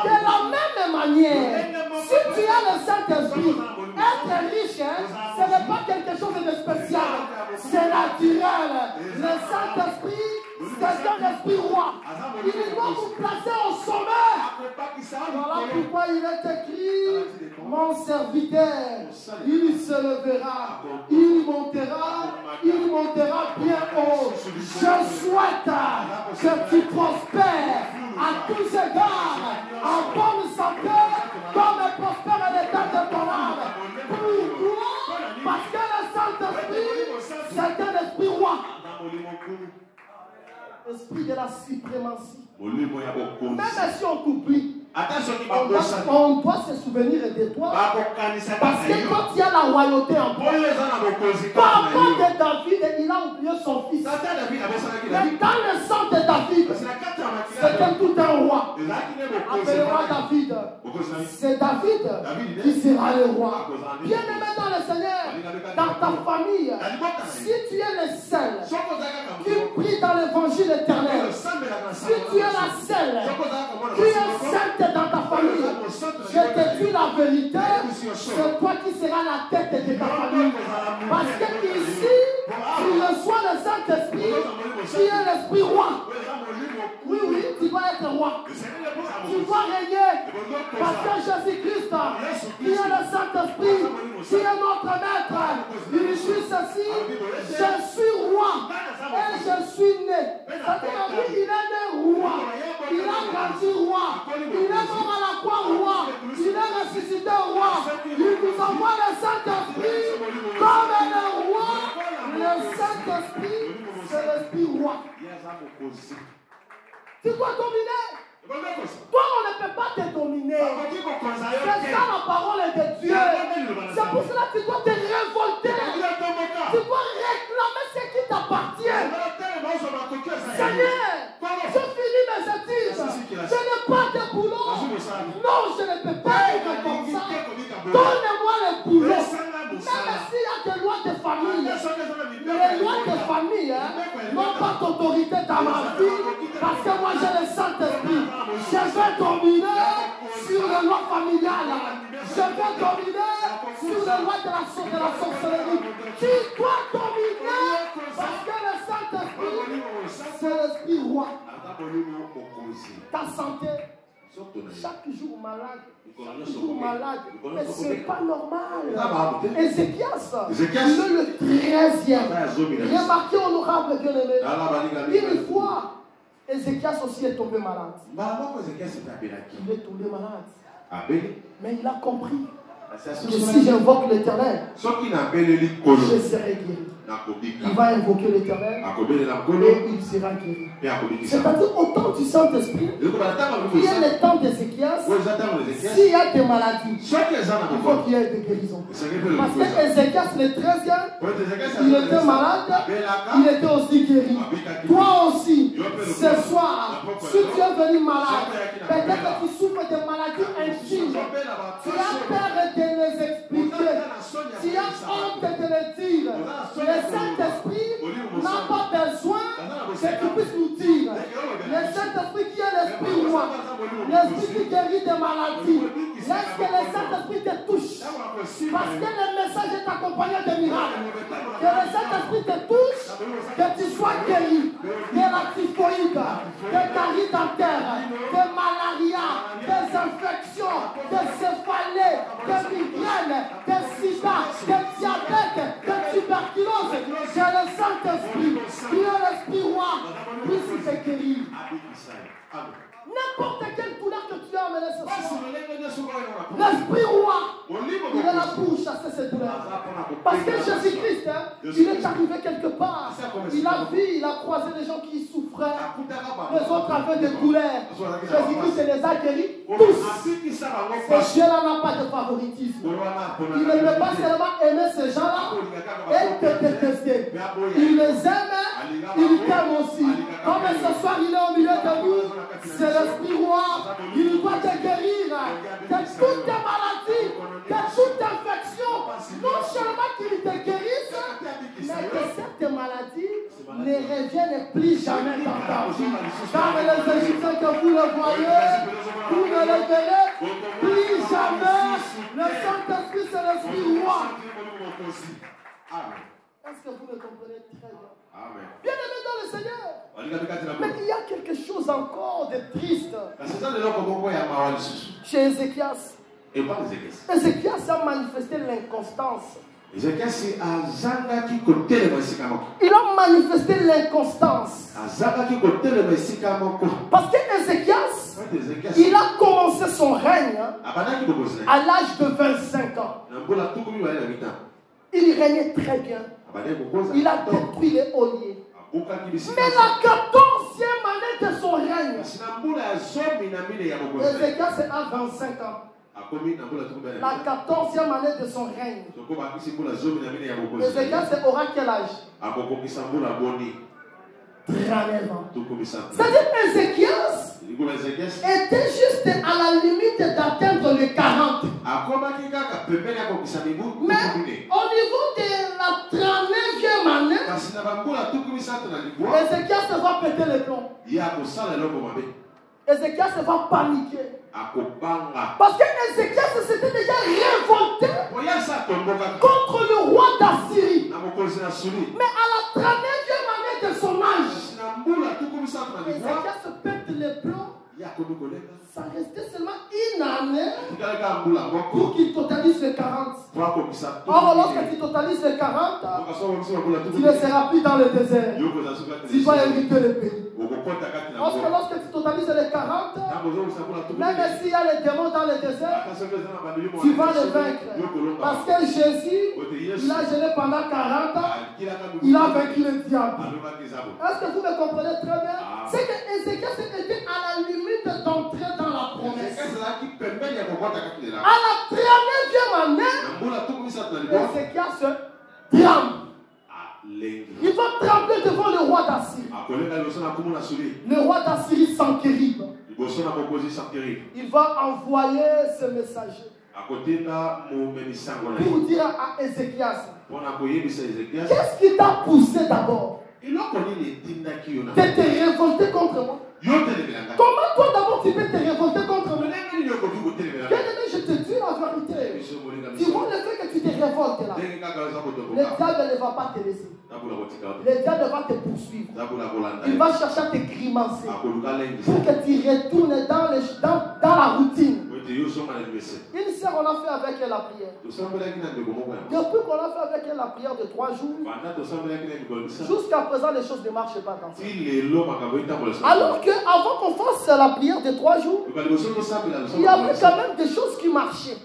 De la même manière, si tu as le Saint-Esprit, être riche, ce n'est pas quelque chose de spécial. C'est naturel. Le Saint-Esprit, c'est un esprit roi. Il doit vous placer au sommet. Voilà pourquoi il est écrit: mon serviteur, il se levera, il montera bien haut. Je souhaite que tu prospères à tous égards, en bonne santé, comme prospère l'état de ton âme. Pourquoi? Parce que le Saint-Esprit, c'est un esprit roi. Esprit de la suprématie. Même si on t'oublie, on doit se souvenir de toi. Parce que quand il y a la royauté en toi, papa de David, il a oublié son fils. Mais dans le sang de David, c'était tout un roi. Appelle-moi David. C'est David qui sera le roi. Bien-aimé dans le Seigneur, dans ta famille, si tu es le seul qui prie dans l'évangile éternel, si tu es la seule qui est sainte dans ta famille, je te dis la vérité, c'est toi qui seras la tête de ta famille. Parce que ici, tu reçois le Saint-Esprit, qui est l'Esprit roi. Oui, tu dois être roi. Tu dois régner. Parce que Jésus-Christ, qui est le Saint-Esprit, qui est notre maître, il dit ceci: je suis roi et je suis né. C'est-à-dire, il est né roi. Il a grandi roi. Il est mort à la croix roi. Il est ressuscité roi. Il nous envoie le Saint-Esprit comme le roi. Le Saint-Esprit, c'est l'Esprit roi. Tu dois dominer. Toi, on ne peut pas te dominer. C'est ça la parole de Dieu. C'est pour cela que tu dois te révolter. Tu dois réclamer ce qui t'appartient. Seigneur, je finis mes études. Je n'ai pas de boulot. Non, je ne peux pas vivre comme ça. Donne-moi le boulot. Même s'il y a des lois de famille, les lois de famille n'ont pas d'autorité dans ma vie parce que moi j'ai le Saint-Esprit. Je vais dominer sur les lois familiales. Je vais dominer sur les lois de la sorcellerie. Tu dois dominer parce que le Saint-Esprit, c'est l'Esprit roi. Ta santé. Chaque jour malade, mais ce n'est pas normal. Ézéchias, le 13e. Remarquez, honorable bien-aimé, une fois, Ézéchias aussi est tombé malade. Il est tombé malade. Mais il a compris que si j'invoque l'Éternel, je serai guéri. Il va invoquer l'Éternel et il sera guéri. C'est-à-dire au temps du Saint-Esprit, il y a le temps d'Ézéchias, s'il y a des maladies, il faut qu'il y ait des guérisons. Parce que Ézéchias, le 13e, il était malade, il était aussi guéri. Toi aussi, ce soir, si tu es venu malade, peut-être que tu souffres de maladies intimes, tu as peur de les expliquer, tu as honte de les dire. Le Saint-Esprit n'a pas besoin que tu puisses nous dire. Le Saint-Esprit qui est l'Esprit roi, l'Esprit qui guérit des maladies, laisse que le Saint-Esprit te touche. Parce que le message est accompagné de miracles. Que le Saint-Esprit te touche, que tu sois guéri de la typhoïde, de caries dentaires, de malaria, des infections, de céphalées, de migraines, de sida, de diabète, de tuberculose. C'est le Saint-Esprit qui est l'Esprit roi, puisse te guérir. N'importe quelle douleur que tu as amené ce soir, l'Esprit roi, il est là pour chasser ces douleurs. Parce que Jésus-Christ, il est arrivé quelque part. Il a vu, il a croisé des gens qui souffraient. Les autres avaient des douleurs. Jésus-Christ les a guéris tous. Ce Dieu-là n'a pas de favoritisme. Il ne peut pas seulement aimer ces gens-là et te détester. Il les aime, il t'aime aussi. Comme ce soir, il est au milieu de nous. C'est l'Esprit roi, il doit te guérir de toutes tes maladies, de toute infection. Non seulement qu'il te guérisse, mais que cette maladie ne revienne plus jamais dans ta vie. Car les Égyptiens que vous le voyez, vous ne le verrez plus jamais. Le Saint-Esprit, c'est l'Esprit roi. Est-ce que vous me comprenez très bien? Amen. Bien-aimé dans le Seigneur. Mais il y a quelque chose encore de triste chez Ézéchias. Ézéchias a manifesté l'inconstance. Il a manifesté l'inconstance. Parce que Ézéchias, il a commencé son règne à l'âge de 25 ans. Il régnait très bien. Il a détruit les olliers. Mais la 14e année de son règne, Ézéchias a 25 ans. La 14e année de son règne, Ézéchias aura quel âge? 39 ans. C'est-à-dire Ézéchias était juste à la limite d'atteindre les 40. Mais au niveau de la 39e année, Ézéchias va péter les plombs. Ézéchias va paniquer. Parce que Ézéchias s'était déjà révolté contre le roi d'Assyrie. Mais à la 39e année de son âge, Ézéchias pète les plombs. Ça restait seulement une année pour qu'il totalise les 40. Or, lorsque tu totalises les 40, tu ne seras plus dans le désert. Tu vas hériter le pays. Lorsque tu totalises les 40, même s'il y a les démons dans le désert, tu vas les vaincre. Parce que Jésus, il a gêné pendant 40 ans, il a vaincu le diable. Est-ce que vous me comprenez très bien? C'est que Ézéchias était à la limite de tomber À la 39e année, Ézéchias se tremble. Il va trembler devant le roi d'Assyrie. Le roi d'Assyrie Sanchérib. Il va envoyer ce messager pour dire à Ézéchias, qu'est-ce qui t'a poussé d'abord de te révolter contre moi? Comment toi d'abord tu peux te révolter contre moi? Bien-aimé, je te dis la vérité. Tu vois le fait que tu te révoltes là, le diable ne va pas te laisser. Le diable va te poursuivre. Il va chercher à te grimacer pour que tu retournes dans la routine. Une sœur, on a fait avec elle la prière. Depuis qu'on a fait avec elle la prière de 3 jours, jusqu'à présent, les choses ne marchent pas comme ça. Alors qu'avant qu'on fasse la prière de 3 jours, il y avait quand même des choses qui marchaient.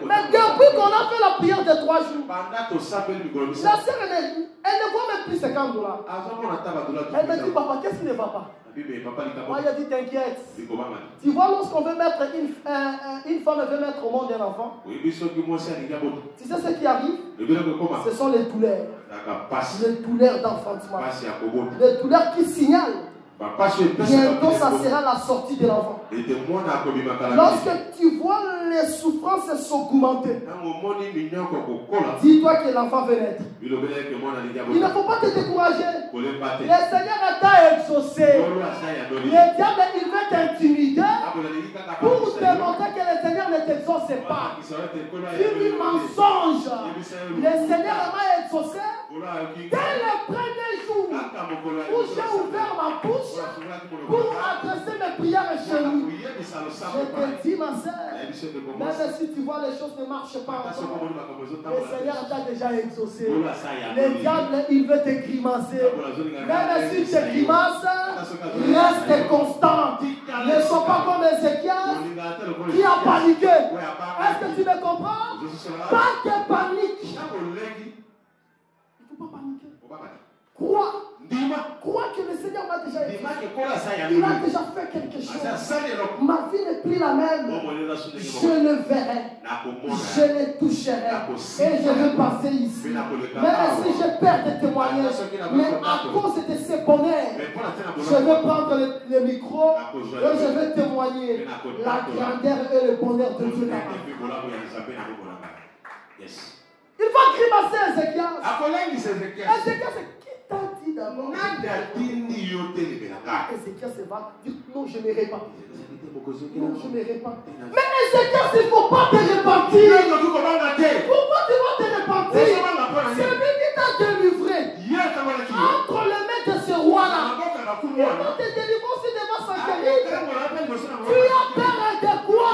Mais depuis qu'on a fait la prière de 3 jours, la sœur, elle ne voit même plus $50. Elle me dit, papa, qu'est-ce qui ne va pas? Moi, il a dit, t'inquiète. Tu vois, lorsqu'on veut mettre une femme veut mettre au monde un enfant, tu sais ce qui arrive? Ce sont les douleurs. Les douleurs d'enfantement. Les douleurs qui signalent. Bientôt, ça sera la sortie de l'enfant. Lorsque tu vois les souffrances s'augmenter, dis-toi que l'enfant veut naître. Il ne faut pas te décourager. Le Seigneur t'a exaucé. Le diable, il veut t'intimider pour te montrer que le Seigneur ne t'exauce pas. Tu lui mensonges. Le Seigneur m'a exaucé dès le premier jour où j'ai ouvert ma bouche pour adresser mes prières chez lui. Je te dis, ma soeur, même si tu vois les choses ne marchent pas encore, le Seigneur t'a déjà exaucé. Le diable, il veut te grimacer. Même si tu grimaces, reste constant. Ne sois pas comme Ézéchias qui a paniqué. Est-ce que tu me comprends? Pas de panique. Il ne faut pas paniquer. Crois que le Seigneur m'a déjà dit. Il a déjà fait quelque chose. Ma vie n'est plus la même. Je le verrai. Je le toucherai. Et je vais passer ici. Même si je perds des témoignages, mais à cause de ce bonheur, je vais prendre le micro et je vais témoigner la grandeur et le bonheur de Dieu. Il va grimacer Ézéchias. Ézéchias, c'est t'a dit d'abord. Ézéchias se va dire non, je ne me répands. Non, je ne me répands. Mais Ézéchias, il ne faut pas te repentir. Pourquoi tu vas te repentir? C'est lui qui t'a délivré entre les mains de ce roi-là. Il va te délivrer aussi devant Sanchérib. Tu as peur de quoi?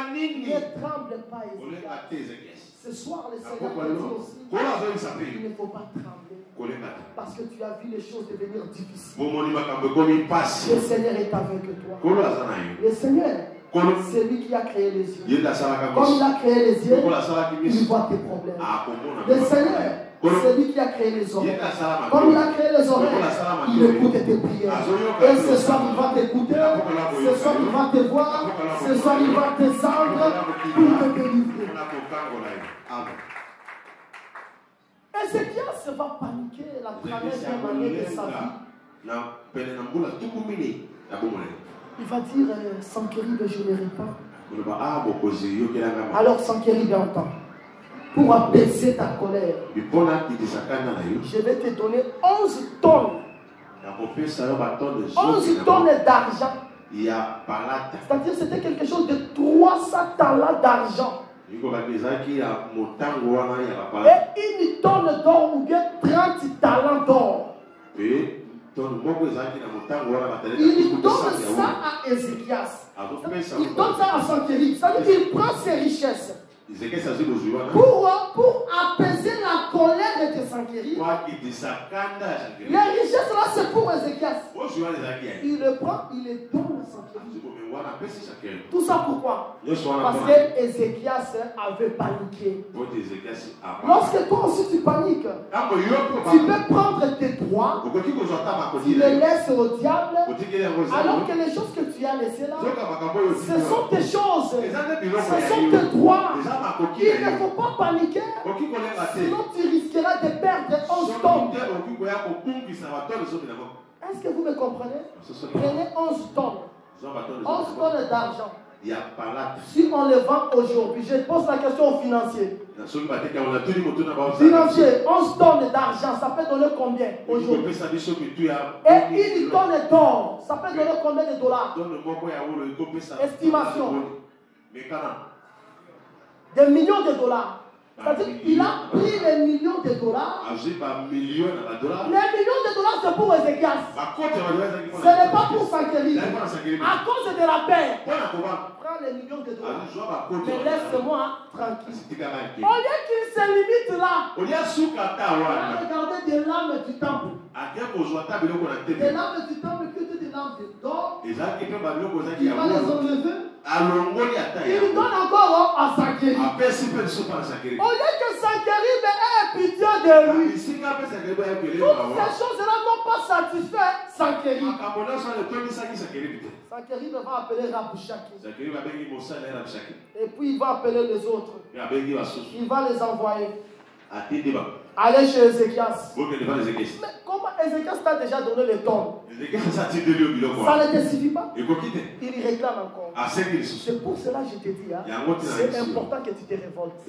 Ne tremble pas, Ézéchias. Ce soir, le Seigneur te dit aussi, il ne faut pas trembler. Parce que tu as vu les choses devenir difficiles. Le Seigneur est avec toi. Le Seigneur, c'est lui qui a créé les yeux. Comme il a créé les yeux, il voit tes problèmes. Le Seigneur, c'est lui qui a créé les oreilles. Comme il a créé les oreilles, il écoute tes prières. Et ce soir, il va t'écouter. Ce soir, il va te voir. Ce soir, il va descendre pour te délivrer. Ézéchias va paniquer la première année de sa vie. Il va dire, Sanchérib, je ne réponds. Alors Sanchérib entend. Pour apaiser ta colère, je vais te donner 11 tonnes. 11 tonnes d'argent. C'est-à-dire c'était quelque chose de 300 talents d'argent. Et une tonne d'or ou bien 30 talents d'or. Il donne ça à Ézéchias. Il donne ça à Sanchérib. C'est-à-dire qu'il prend ses richesses pour apaiser la colère de Sanchérib. Les richesses là, c'est pour Ézéchias. Il le prend, il les donne à Sanchérib. Tout ça pourquoi? Parce que Ézéchias avait paniqué. Lorsque toi aussi tu paniques, tu peux prendre tes droits, tu les laisses au diable, alors que les choses que tu as laissées là, ce sont tes choses, ce sont tes droits. Il ne faut pas paniquer, sinon tu risqueras de perdre 11 tonnes. Est-ce que vous me comprenez? Prenez 11 tonnes. 11 tonnes d'argent. Si on le vend aujourd'hui, je pose la question aux financiers. Financier, 11 tonnes d'argent, ça peut donner combien aujourd'hui? Et 1 tonne d'or, ça peut donner combien de dollars? Estimation. Des millions de dollars. C'est-à-dire qu'il a pris les millions de dollars. Les millions de dollars, c'est pour Ézéchias. Ce n'est pas pour Sankéry. À cause de la paix. Prends les millions de dollars. Mais laisse-moi tranquille. Au lieu qu'il se limite là, il a regardé des lames du temple. Des lames du temple que des lames d'or. Il va les enlever. Il donne encore à Sankéry. Au lieu que Sankéry ait pitié de lui, toutes ces choses-là n'ont pas satisfait Sankéry. Sankéry va appeler Rabouchaki. Et puis il va appeler les autres. Il va les envoyer. Allez chez Ézéchias. Mais comment Ézéchias t'a déjà donné le ton? Ça ne te suffit pas? Il réclame encore. C'est pour cela que je te dis, c'est important que tu te révoltes.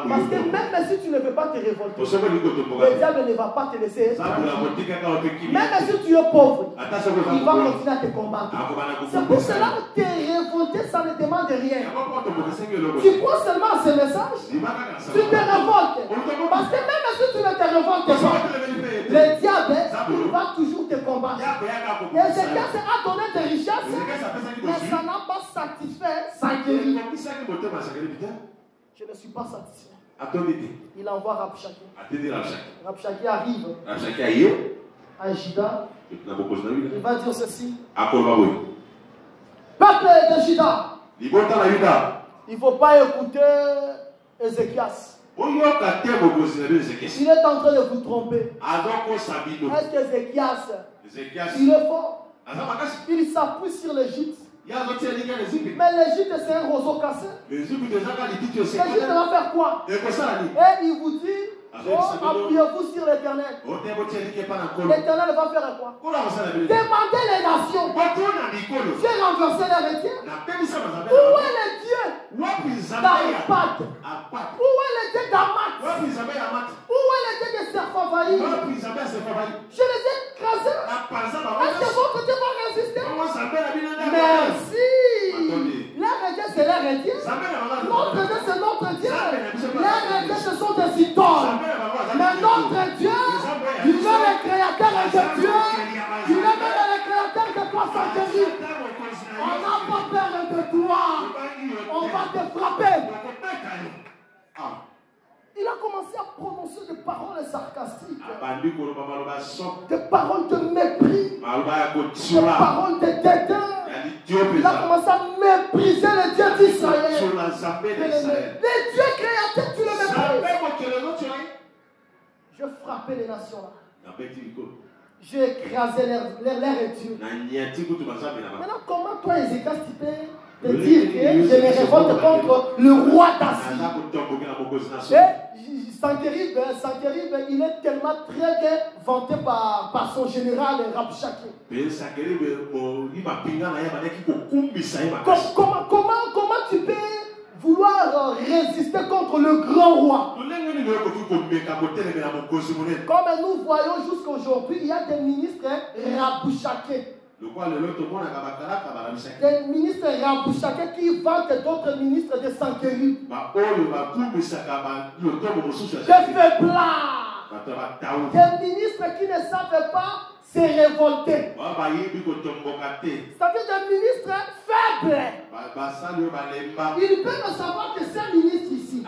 Parce que même si tu ne veux pas te révolter, le diable ne va pas te laisser. Même si tu es pauvre, il va continuer à te combattre. C'est pour cela que te révolter, ça ne demande rien. Tu crois seulement à ce message, tu te révoltes. Parce que même si tu ne te révoltes pas, le diable, il va toujours te combattre. Ézéchias a donné des richesses, mais ça n'a pas satisfait Sankéry. Je ne suis pas satisfait. Il envoie Rabshaki. Rabshaki arrive à Juda. Il va dire ceci. Peuple de Juda, il ne faut pas écouter Ézéchias. Il est en train de vous tromper. Est-ce qu'Ézéchias, il est fort? Il s'appuie sur l'Égypte. Mais l'Égypte, c'est un roseau cassé. L'Égypte va faire quoi? Et il vous dit, appuyez-vous sur l'Éternel. L'Éternel va faire quoi? Demandez les nations. Dieu renversé les héritiers. Où est le Dieu d'Arpad? Où est le Dieu d'Amat? Où est le Dieu de Serfavaï? Je les ai écrasés. Est-ce que votre Dieu va résister? Merci. Les héritiers, c'est les héritiers. Notre Dieu, c'est notre Dieu. Les héritiers, ce sont des idoles. Mais notre Dieu, il est le créateur de Dieu. Il est même le créateur de toi, Sankéry. On n'a pas peur de toi. On va te frapper. Il a commencé à prononcer des paroles sarcastiques, des paroles de mépris, des paroles de dédain. Il a commencé à mépriser le Dieu d'Israël. Les dieux créateurs, tu le méprises. Je frappais les nations là. J'ai écrasé leur étude. Maintenant, comment toi, Ézéchias, tu peux te dire que je me révolte contre le roi d'Assyrie? Sankéry, il est tellement très bien vanté par son général Rabshaki. Comment tu peux vouloir résister contre le grand roi? Comme nous voyons jusqu'à aujourd'hui, il y a des ministres Rabouchakés. Des ministres Rabouchakés qui vantent d'autres ministres de Sankéry. Des faiblards. Des ministres qui ne savent pas se révolter. C'est-à-dire des ministres faibles. Il peut ne savoir que c'est un ministre ici.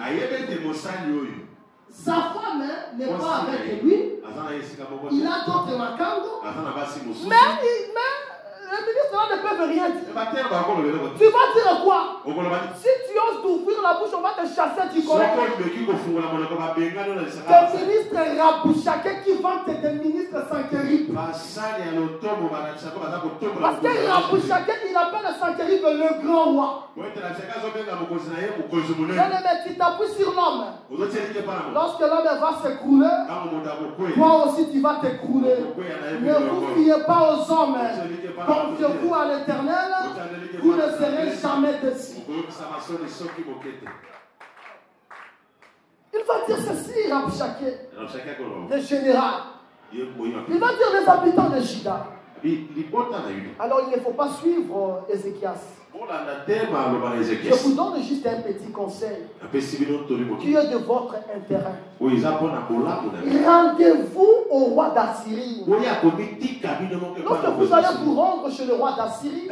Sa femme n'est pas avec lui. Il a d'autres macango. Mais le ministre là ne peuvent rien dire. Tu vas dire Tu vas dire quoi? Au Colomani. Si tu oses d'ouvrir la bouche, on va te chasser du Soko collège. limeki kofungula monoko babengana na Des lisaka. ministres rabouchakés qui vantent des ministres Sankerib. Basali ya lotombo banachako baza kotombola. Parce que rabouchaké, il appelle Sankerib le grand roi. Wete na chaka zobenga mokozi na ye mokozi munene. Bien-aimé, tu t'appuies sur l'homme. Ozotelike pana mo. Lorsque l'homme va s'écrouler, Kama moto akokwe. toi aussi tu vas t'écrouler. Ne vous fiez pas aux hommes. Confiez-vous à l'Éternel. Vous ne serez jamais déçus. Il va dire ceci, Rabouchaké, le général. Il va dire les habitants de Juda. Alors il ne faut pas suivre Ézéchias. Je vous donne juste un petit conseil qui est de votre intérêt. Rendez-vous au roi d'Assyrie. Lorsque vous allez vous rendre chez le roi d'Assyrie,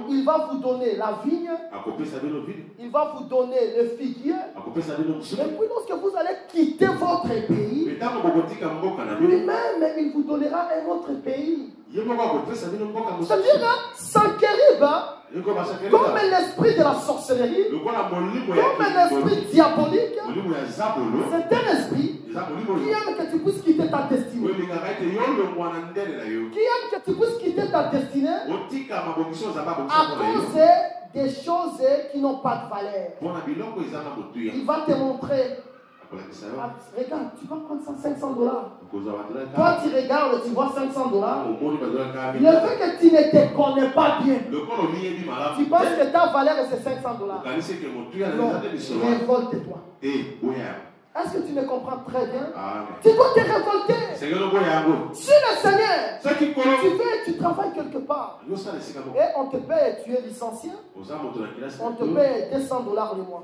il va vous donner la vigne, il va vous donner le figuier, et puis lorsque vous allez quitter votre pays, lui-même il vous donnera un autre pays. C'est-à-dire que Sankerib, comme l'esprit de la sorcellerie, comme l'esprit diabolique, c'est un esprit qui aime que tu puisses quitter ta destinée. Qui aime que tu puisses quitter ta destinée à cause des choses qui n'ont pas de valeur. Il va te montrer. Regarde, tu vas prendre $500. Toi, tu regardes, tu vois $500. Le fait que tu ne te connais pas bien, tu penses que ta valeur c'est $500. Non, révolte-toi. Est-ce que tu me comprends très bien? Tu dois te révolter. Si le Seigneur, tu travailles quelque part et on te paie, tu es licencié, on te paie $200 le mois.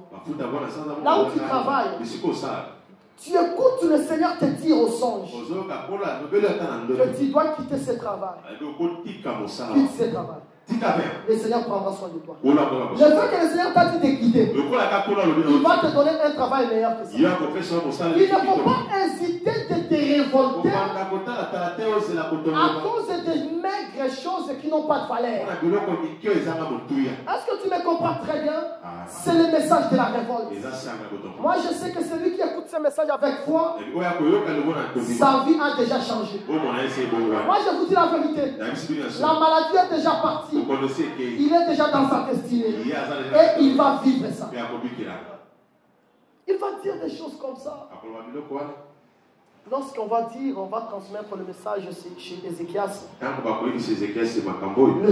Là où tu travailles, tu écoutes le Seigneur te dire au songe que tu dois quitter ce travail. Quitte ce travail. Le Seigneur prendra soin de toi. Le fait que le Seigneur t'a dit de quitter, il va te donner un travail meilleur que ça. Il ne faut pas hésiter de te révolter à cause des maigres choses qui n'ont pas de valeur. Est-ce que tu me comprends très bien? C'est le message de la révolte. Moi je sais que celui qui écoute ce message avec foi, sa vie a déjà changé. Moi je vous dis la vérité, la maladie est déjà partie. Il est déjà dans sa destinée et il va vivre ça. Il va dire des choses comme ça. Lorsqu'on va dire, on va transmettre le message chez Ézéchias, le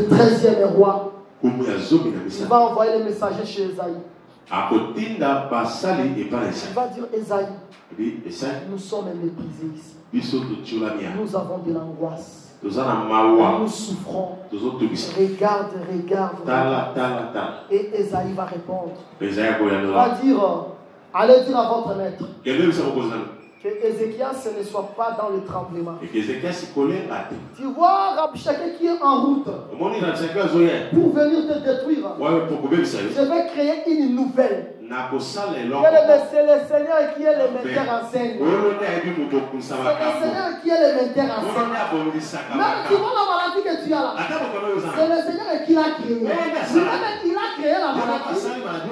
13e roi, il va envoyer le messager chez Esaïe. Il va dire, Esaïe, nous sommes méprisés ici. Nous avons de l'angoisse. Nous souffrons. Regarde. Et Esaïe va répondre. Il va dire, allez dire à votre maître que Ézéchias ne soit pas dans le tremblement. Tu vois Rabouchaké qui est en route pour venir te détruire. Je vais créer une nouvelle. C'est le Seigneur qui est le metteur en scène. C'est le Seigneur qui est le metteur en scène. Même tu vois la maladie que tu as là, c'est le Seigneur qui l'a créé. Lui-même, il a créé la maladie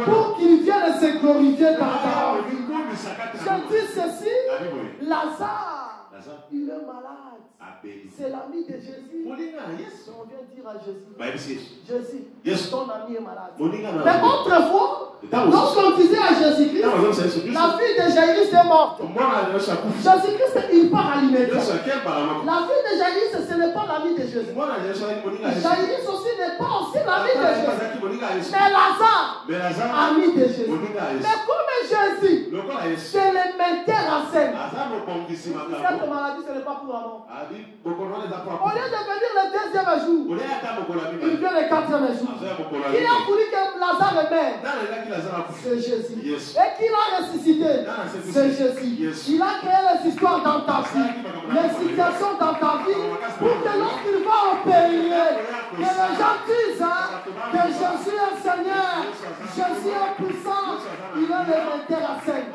pour qu'il vienne se glorifier dans ta vie. Je dis ceci, Lazare, il est malade. C'est l'ami de Jésus. On vient dire à Jésus, ton ami est malade. Mais autrefois, lorsqu'on disait à Jésus-Christ, la fille de Jairus est morte. Jésus-Christ, il part à l'immédiat. La fille de Jairus, ce n'est pas l'ami de Jésus. Jairus aussi n'est pas aussi l'ami de Jésus. Mais Lazare, ami de Jésus. Mais comme Jésus, c'est le metteur en scène. Cette maladie, ce n'est pas pour la mort. Au lieu de venir le deuxième jour, il vient le quatrième jour. Il a voulu que Lazare meure. C'est Jésus. Et qu'il a ressuscité. C'est Jésus. Il a créé les histoires dans ta vie, les situations dans ta vie, pour que lorsqu'il va opérer, que les gens disent que Jésus est Seigneur, Jésus est puissant, il est le metteur en scène.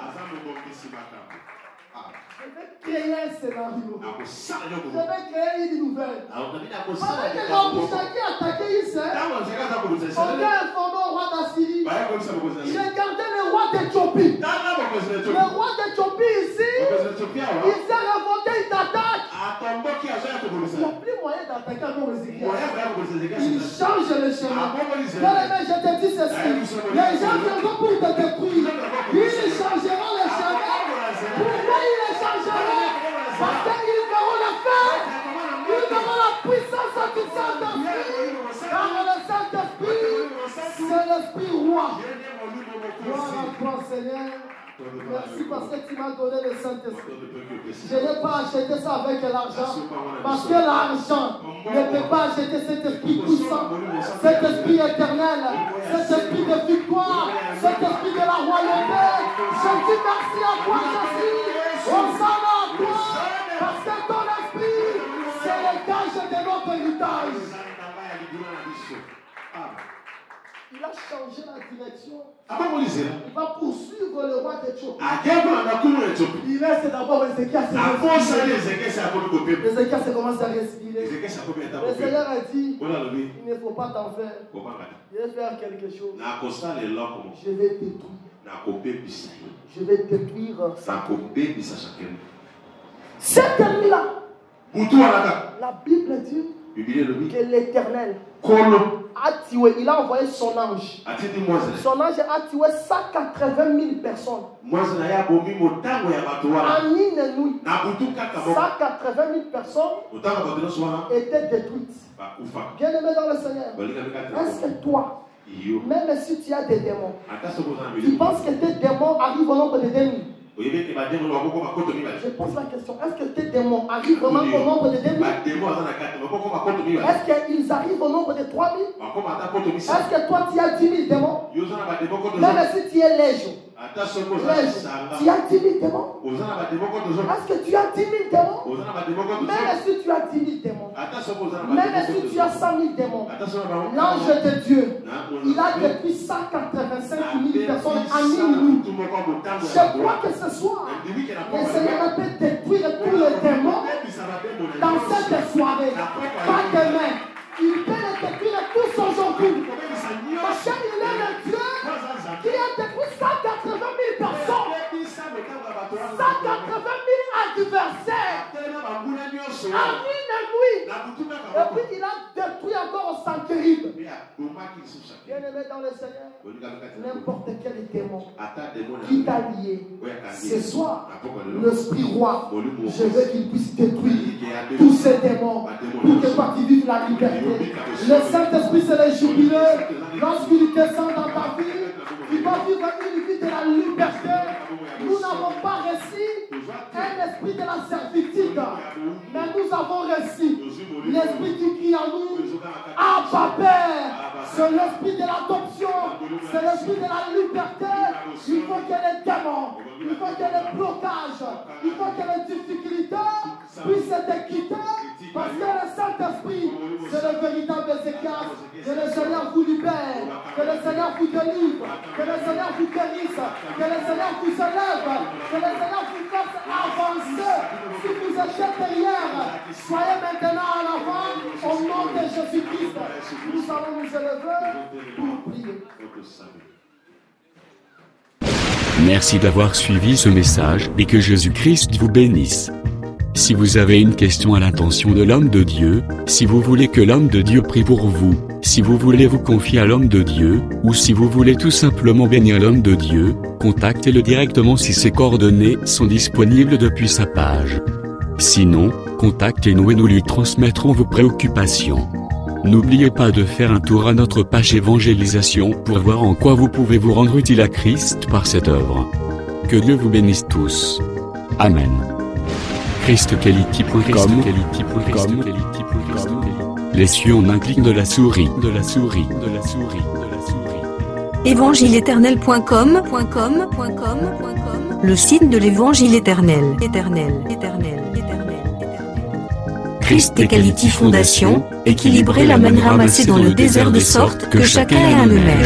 vais créer un scénario. na kosala Je eloko vais créer une nouvelle. na mina Pendant kosala que eloko Rabusaki attaquait Israël, ntango nzeka aza kobundisa on Israele a informé au roi d'Assyrie. baya kobisa mokonzi na J'ai gardé le roi d'Éthiopie. tanga mokonzi na Le Ethiopie roi d'Éthiopie ici, mokonzi na Ethiopie awa il s'est révolté, il t'attaque. atomboki azoya Il kobundisa n'y a plus moyen d'attaquer encore Ézéchiel. moya koya kobundisa Il Ezekiel change le chemin. abongoli Bien Israele aimé, je te dis ceci. Les gens viendront pour te détruire. Ils changeront le chemin. Pourquoi ils le changeront? Parce qu'ils verront le feu. Ils verront la puissance du Saint-Esprit. Car le Saint-Esprit, c'est l'Esprit roi. Gloire à toi, Seigneur. Merci parce que tu m'as donné le Saint-Esprit. Je n'ai pas acheté ça avec l'argent. Parce que l'argent ne peut pas acheter cet esprit puissant, cet esprit éternel, cet esprit de victoire, cet esprit de la royauté. Je dis merci à toi, Jésus. Hosanna à toi. Parce que ton esprit, c'est le gage de notre héritage. Il a changé la direction. Il va poursuivre le roi d'Éthiopie. Il laisse d'abord Ézéchiel se respirer. Ézéchiel se commence à respirer. Le Seigneur a dit, il ne faut pas t'en faire. Je vais faire quelque chose. Je vais détruire. Je vais détruire ça. Cette nuit-là, la Bible dit que l'Éternel a tué, il a envoyé son ange. Son ange a tué 180 000 personnes. En une nuit, 180 000 personnes étaient détruites. Bien aimé dans le Seigneur, est-ce que toi, même si tu as des démons, tu penses que tes démons arrivent au nombre de 2000? Je pose la question, est-ce que tes démons arrivent vraiment au nombre de 2000? Est-ce qu'ils arrivent au nombre de 3000? Est-ce que toi tu as 10 000 démons? Même si tu es légion, tu as 10 000 démons? Est-ce que tu as 10 000 démons? Même si tu as 10 000 démons, même si tu as 100 000 démons, l'ange de Dieu, il a détruit 185 000 personnes en une nuit. Je crois que ce soir, le Seigneur peut détruire tous les démons dans cette soirée. Pas demain. Il peut les détruire tous aujourd'hui. Parce qu'il est le Dieu qui a détruit 180 000 personnes. 180 000 adversaires. En une nuit. Et puis il a détruit encore au Sanchérib. Bien aimé dans le Seigneur, n'importe quel démon qui t'a lié, ce soir, l'Esprit roi, je veux qu'il puisse détruire tous ces démons pour que toi tu vives la liberté. Le Saint-Esprit c'est le jubilé. Lorsqu'il descend dans ta vie, tu dois vivre une vie de la liberté. Nous n'avons pas reçu un esprit de la servitude, mais nous avons reçu l'esprit qui crie en nous, Abba Père. C'est l'esprit de l'adoption, c'est l'esprit de la liberté. Il faut que les démons, il faut que les blocages, il faut que les difficultés puissent être quittées, parce que le Saint-Esprit, c'est le véritable Ézéchiel. Que le Seigneur vous libère, que le Seigneur vous délivre, que le Seigneur vous guérisse, que le Seigneur vous élève, que le Seigneur vous fasse avancer. Si vous êtes derrière, soyez maintenant en avant au nom de Jésus-Christ. Nous allons nous élever pour prier. Merci d'avoir suivi ce message et que Jésus-Christ vous bénisse. Si vous avez une question à l'intention de l'homme de Dieu, si vous voulez que l'homme de Dieu prie pour vous, si vous voulez vous confier à l'homme de Dieu, ou si vous voulez tout simplement bénir l'homme de Dieu, contactez-le directement si ses coordonnées sont disponibles depuis sa page. Sinon, contactez-nous et nous lui transmettrons vos préoccupations. N'oubliez pas de faire un tour à notre page évangélisation pour voir en quoi vous pouvez vous rendre utile à Christ par cette œuvre. Que Dieu vous bénisse tous. Amen. ChristQuality.com. Les cieux en un clic de la souris. Évangile-éternel.com, le site de l'Évangile éternel. Christ et Quality Fondation, équilibrer la manne ramassée dans le désert de sorte que chacun ait un numéro.